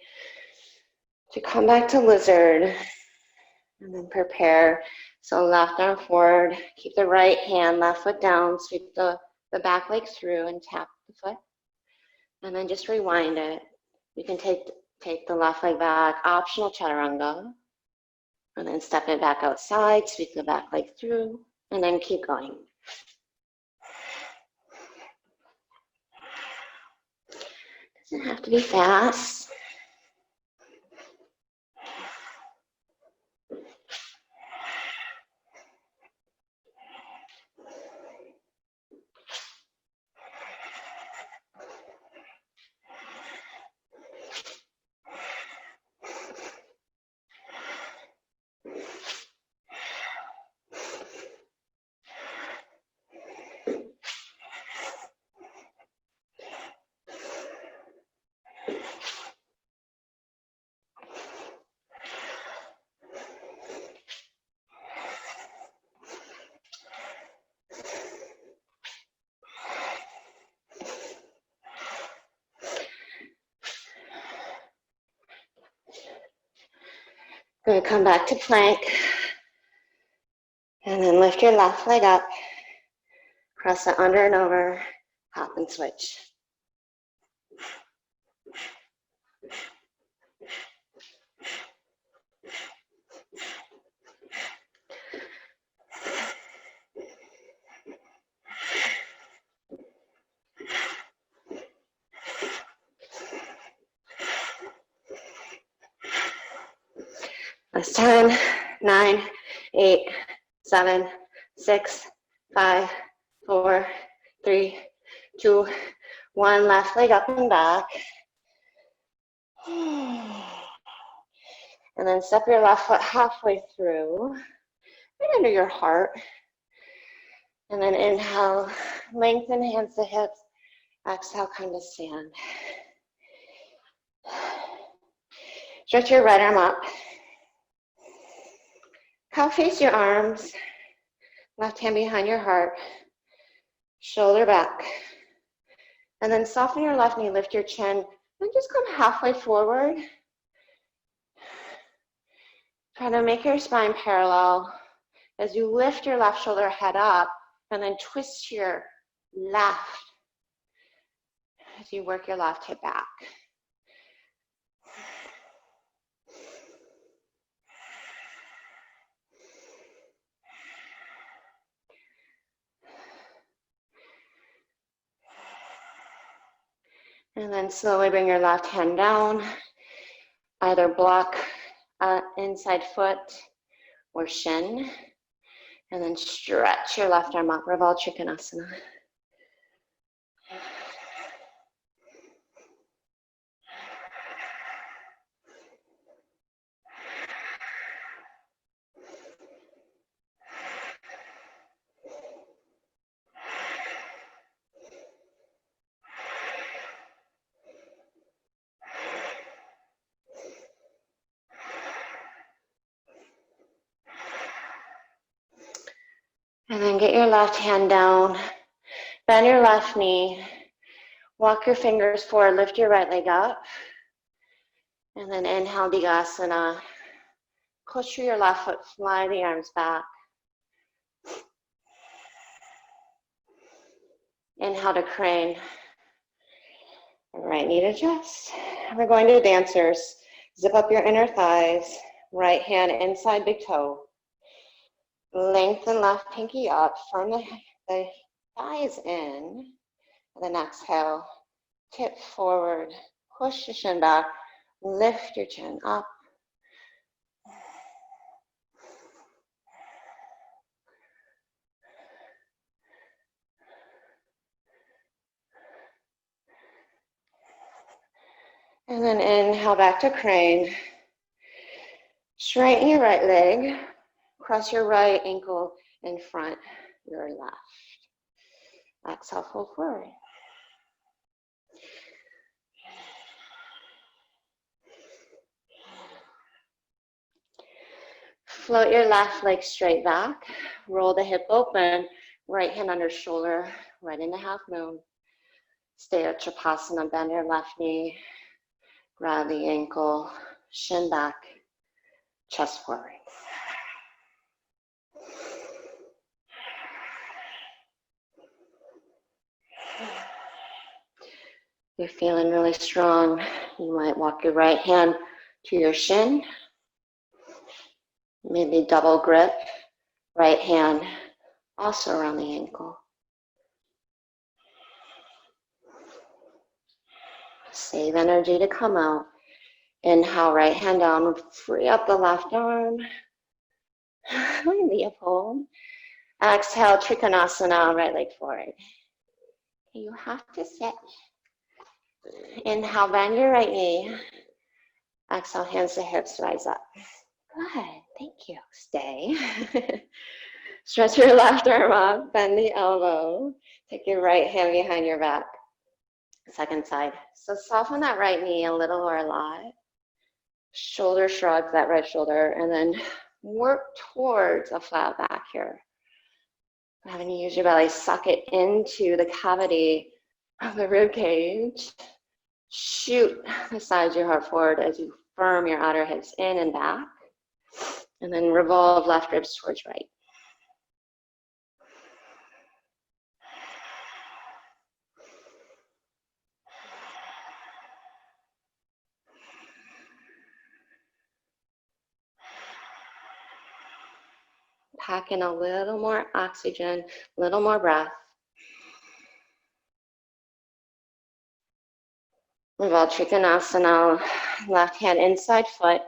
to come back to lizard. And then prepare. So left arm forward, keep the right hand, left foot down, sweep the back leg through and tap the foot. And then just rewind it. You can take the left leg back, optional chaturanga. And then step it back outside, sweep the back leg through, and then keep going. Doesn't have to be fast. Good, come back to plank. And then lift your left leg up, cross it under and over, hop and switch. That's 10, 9, 8, 7, 6, 5, 4, 3, 2, 1. Left leg up and back. And then step your left foot halfway through, right under your heart. And then inhale, lengthen hands to hips. Exhale, come to stand. Stretch your right arm up. Cow face your arms. Left hand behind your heart. Shoulder back. And then soften your left knee, lift your chin, and just come halfway forward. Try to make your spine parallel as you lift your left shoulder head up and then twist your left as you work your left hip back. And then slowly bring your left hand down, either block inside foot or shin. And then stretch your left arm up, Revolve Trikonasana. And then get your left hand down, bend your left knee, walk your fingers forward, lift your right leg up, and then inhale, Digasana. Push through your left foot, fly the arms back. Inhale to crane. Right knee to chest. We're going to dancers. Zip up your inner thighs, right hand inside big toe. Lengthen left pinky up, firm the thighs in, and then exhale, tip forward, push the shin back, lift your chin up. And then inhale back to crane. Straighten your right leg, cross your right ankle in front, your left. Exhale, fold forward. Float your left leg straight back, roll the hip open, right hand under shoulder, right into half moon. Stay at Trikonasana, bend your left knee, grab the ankle, shin back, chest forward. You're feeling really strong. You might walk your right hand to your shin, maybe double grip, right hand also around the ankle. Save energy to come out. Inhale, right hand down, free up the left arm. Leopold. Exhale, Trikonasana, right leg forward. You have to sit. Inhale, bend your right knee. Exhale, hands to hips, rise up. Good, thank you. Stay. Stretch your left arm up, bend the elbow. Take your right hand behind your back. Second side. So soften that right knee a little or a lot. Shoulder shrug, that right shoulder, and then work towards a flat back here. Having to use your belly, suck it into the cavity of the rib cage. Shoot the sides of your heart forward as you firm your outer hips in and back. And then revolve left ribs towards right. Pack in a little more oxygen, a little more breath. Revolve Trikonasana, left hand inside foot,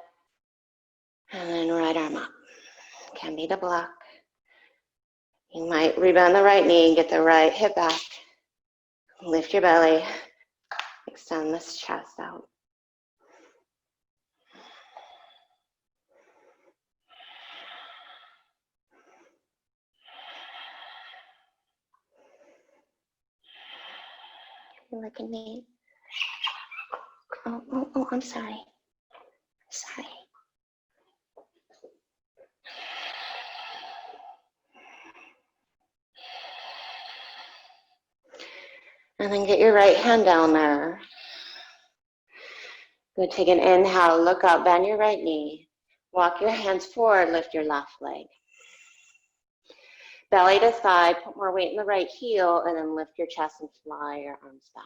and then right arm up. Can be the block. You might rebend the right knee, get the right hip back. Lift your belly, extend this chest out. You look at me. Oh, I'm sorry. Sorry. And then get your right hand down there. Good, take an inhale, look up, bend your right knee. Walk your hands forward, lift your left leg. Belly to thigh, put more weight in the right heel, and then lift your chest and fly your arms back.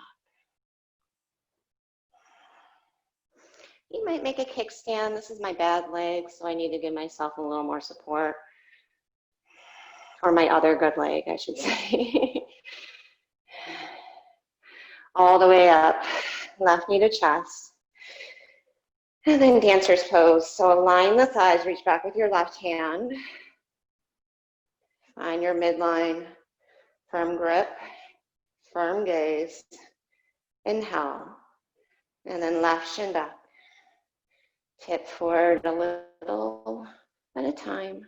You might make a kickstand. This is my bad leg, so I need to give myself a little more support. Or my other good leg, I should say. All the way up, left knee to chest. And then dancer's pose. So align the thighs, reach back with your left hand. Find your midline, firm grip, firm gaze. Inhale, and then left shin back. Tip forward a little at a time.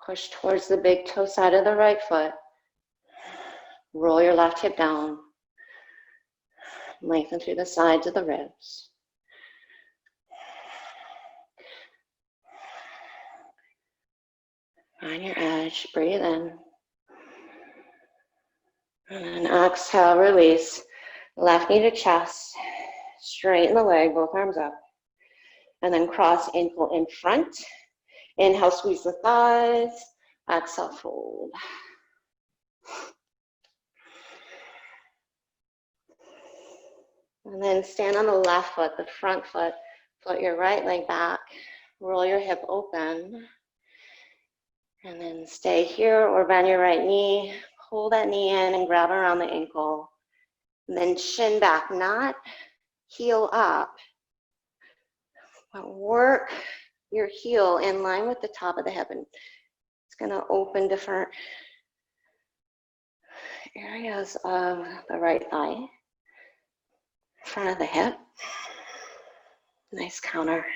Push towards the big toe side of the right foot. Roll your left hip down. Lengthen through the sides of the ribs. Find your edge, breathe in. And then exhale, release. Left knee to chest. Straighten the leg, both arms up. And then cross ankle in front. Inhale, squeeze the thighs. Exhale, fold. And then stand on the left foot, the front foot. Float your right leg back. Roll your hip open. And then stay here or bend your right knee. Pull that knee in and grab around the ankle. And then shin back, not heel up, but work your heel in line with the top of the hip. And it's going to open different areas of the right thigh, front of the hip. Nice counter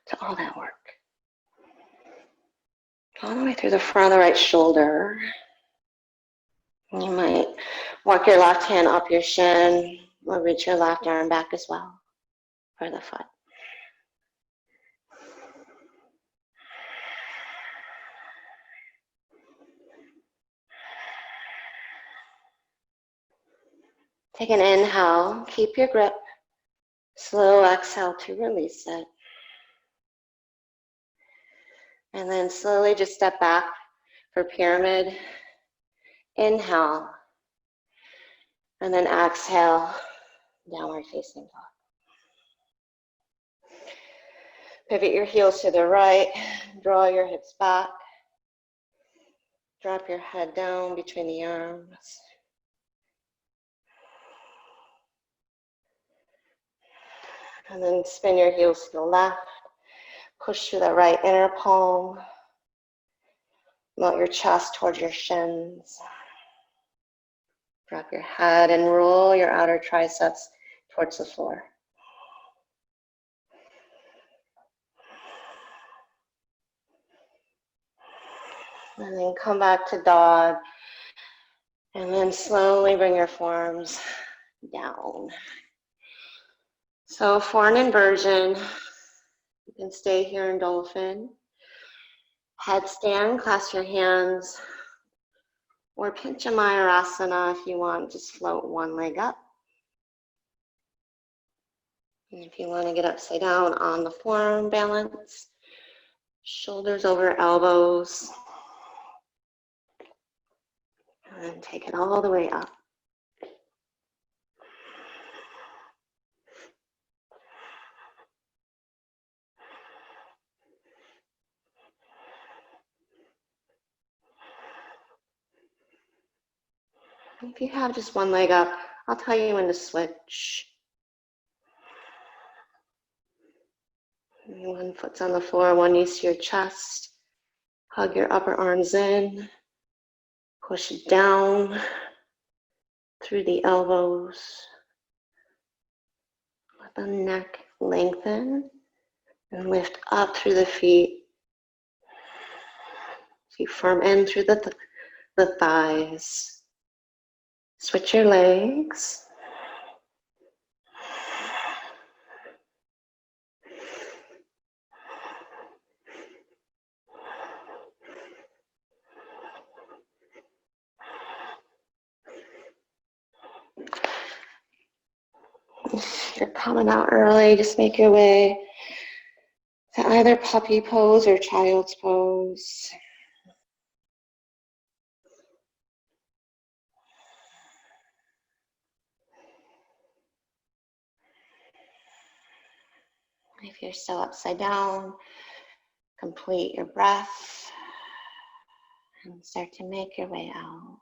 to all that work. All the way through the front of the right shoulder. You might walk your left hand up your shin or reach your left arm back as well for the foot. Take an inhale, keep your grip. Slow exhale to release it. And then slowly just step back for pyramid. Inhale. And then exhale, downward facing dog. Pivot your heels to the right. Draw your hips back. Drop your head down between the arms. And then spin your heels to the left. Push through the right inner palm. Melt your chest towards your shins. Drop your head and roll your outer triceps towards the floor. And then come back to dog. And then slowly bring your forearms down. So for an inversion, you can stay here in dolphin. Headstand, clasp your hands, or Pincha Mayurasana if you want, just float one leg up. And if you want to get upside down on the forearm balance, shoulders over elbows, and then take it all the way up. If you have just one leg up, I'll tell you when to switch. One foot's on the floor, one knee's to your chest. Hug your upper arms in. Push down through the elbows. Let the neck lengthen and lift up through the feet. Feet firm in through the thighs. Switch your legs. If you're coming out early, just make your way to either puppy pose or child's pose. If you're still upside down, complete your breath and start to make your way out.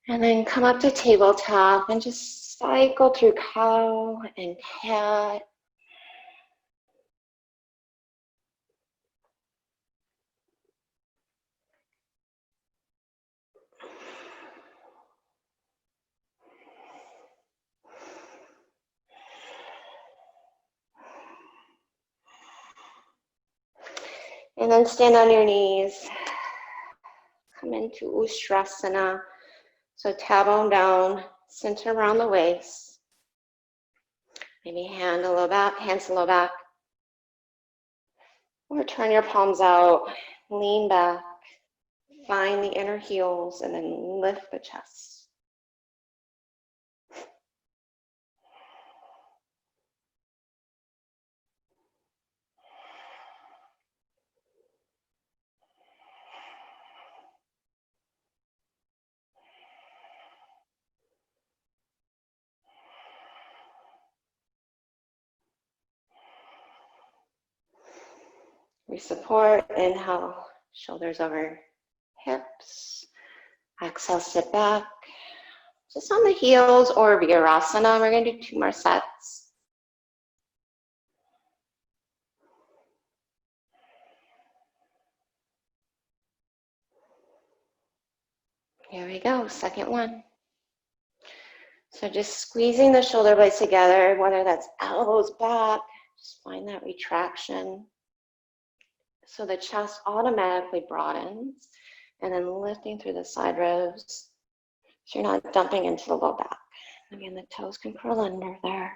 And then come up to tabletop and just cycle through cow and cat. And then stand on your knees. Come into Ustrasana. So tailbone down, center around the waist. Maybe hands a little back. Or turn your palms out, lean back, find the inner heels, and then lift the chest. We support, inhale, shoulders over hips. Exhale, sit back. Just on the heels or virasana. We're going to do 2 more sets. Here we go, second one. So just squeezing the shoulder blades together, whether that's elbows back, just find that retraction. So the chest automatically broadens, and then lifting through the side ribs so you're not dumping into the low back. Again, the toes can curl under there.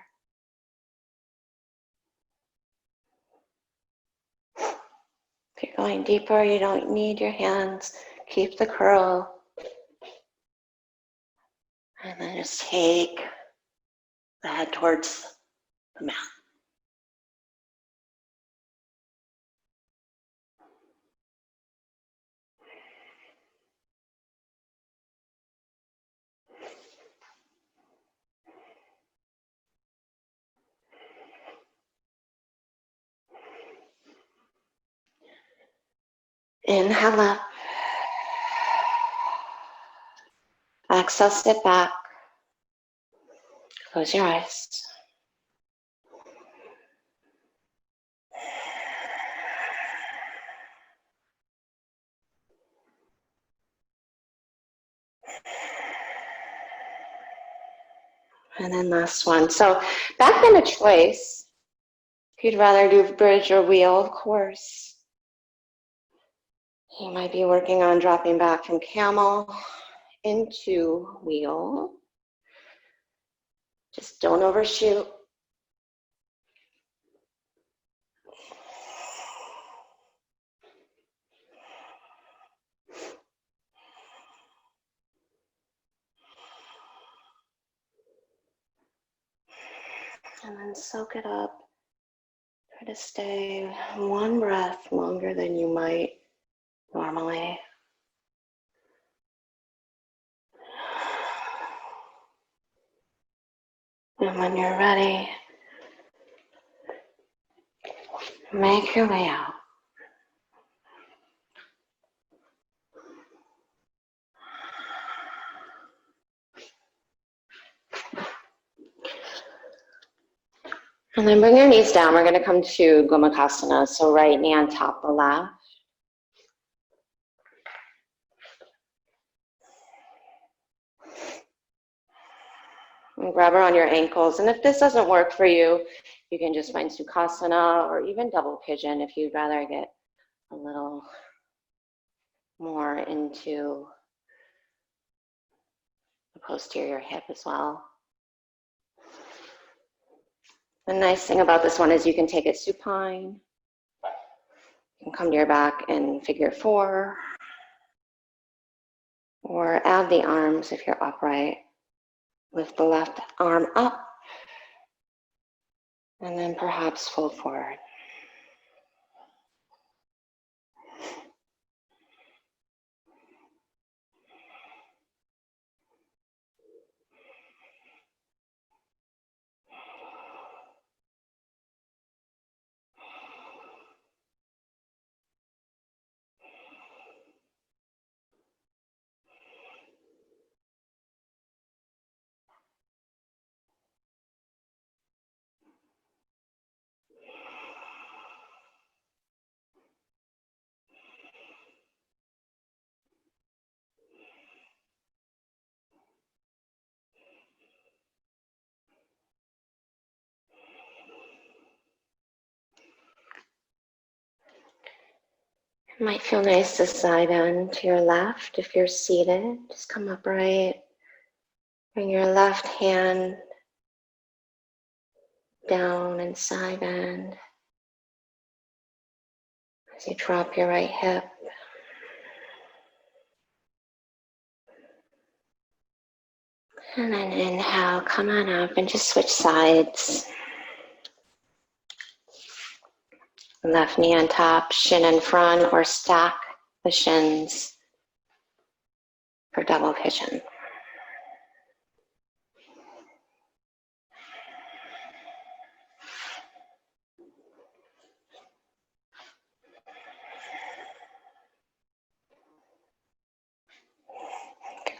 If you're going deeper, you don't need your hands. Keep the curl. And then just take the head towards the mat. Inhale up. Exhale, sit back. Close your eyes. And then last one. So back then a choice. If you'd rather do bridge or wheel, of course. You might be working on dropping back from camel into wheel. Just don't overshoot. And then soak it up. Try to stay one breath longer than you might normally. And when you're ready, make your way out. And then bring your knees down. We're going to come to Gomukhasana. So right knee on top of left. And grab around your ankles. And if this doesn't work for you, you can just find Sukhasana or even double pigeon if you'd rather get a little more into the posterior hip as well. The nice thing about this one is you can take it supine. You can come to your back in figure 4. Or add the arms if you're upright. Lift the left arm up. And then perhaps fold forward. It might feel nice to side bend to your left if you're seated. Just come upright. Bring your left hand down and side bend as you drop your right hip. And then inhale, come on up and just switch sides. Left knee on top, shin in front, or stack the shins for double pigeon.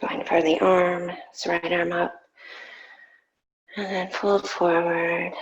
Going for the arm, so right arm up, and then fold forward.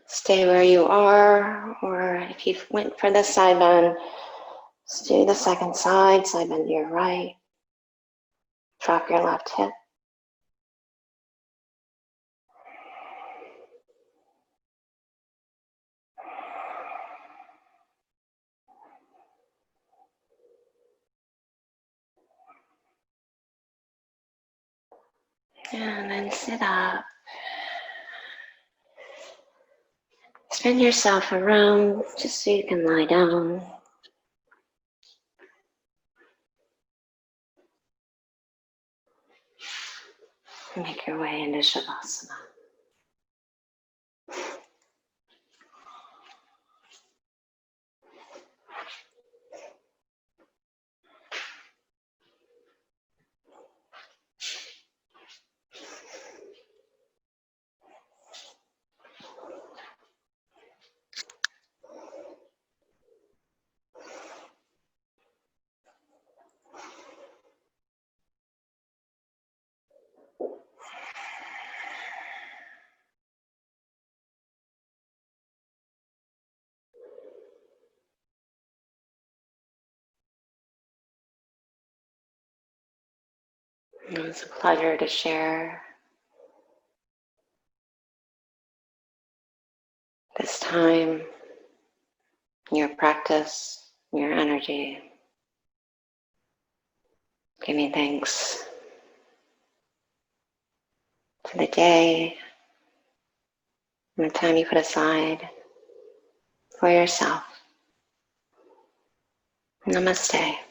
Stay where you are, or if you went for the side bend, just do the second side bend to your right. Drop your left hip. And then sit up. Spin yourself around just so you can lie down. Make your way into Shavasana. It's a pleasure to share this time, your practice, your energy. Giving thanks for the day and the time you put aside for yourself. Namaste.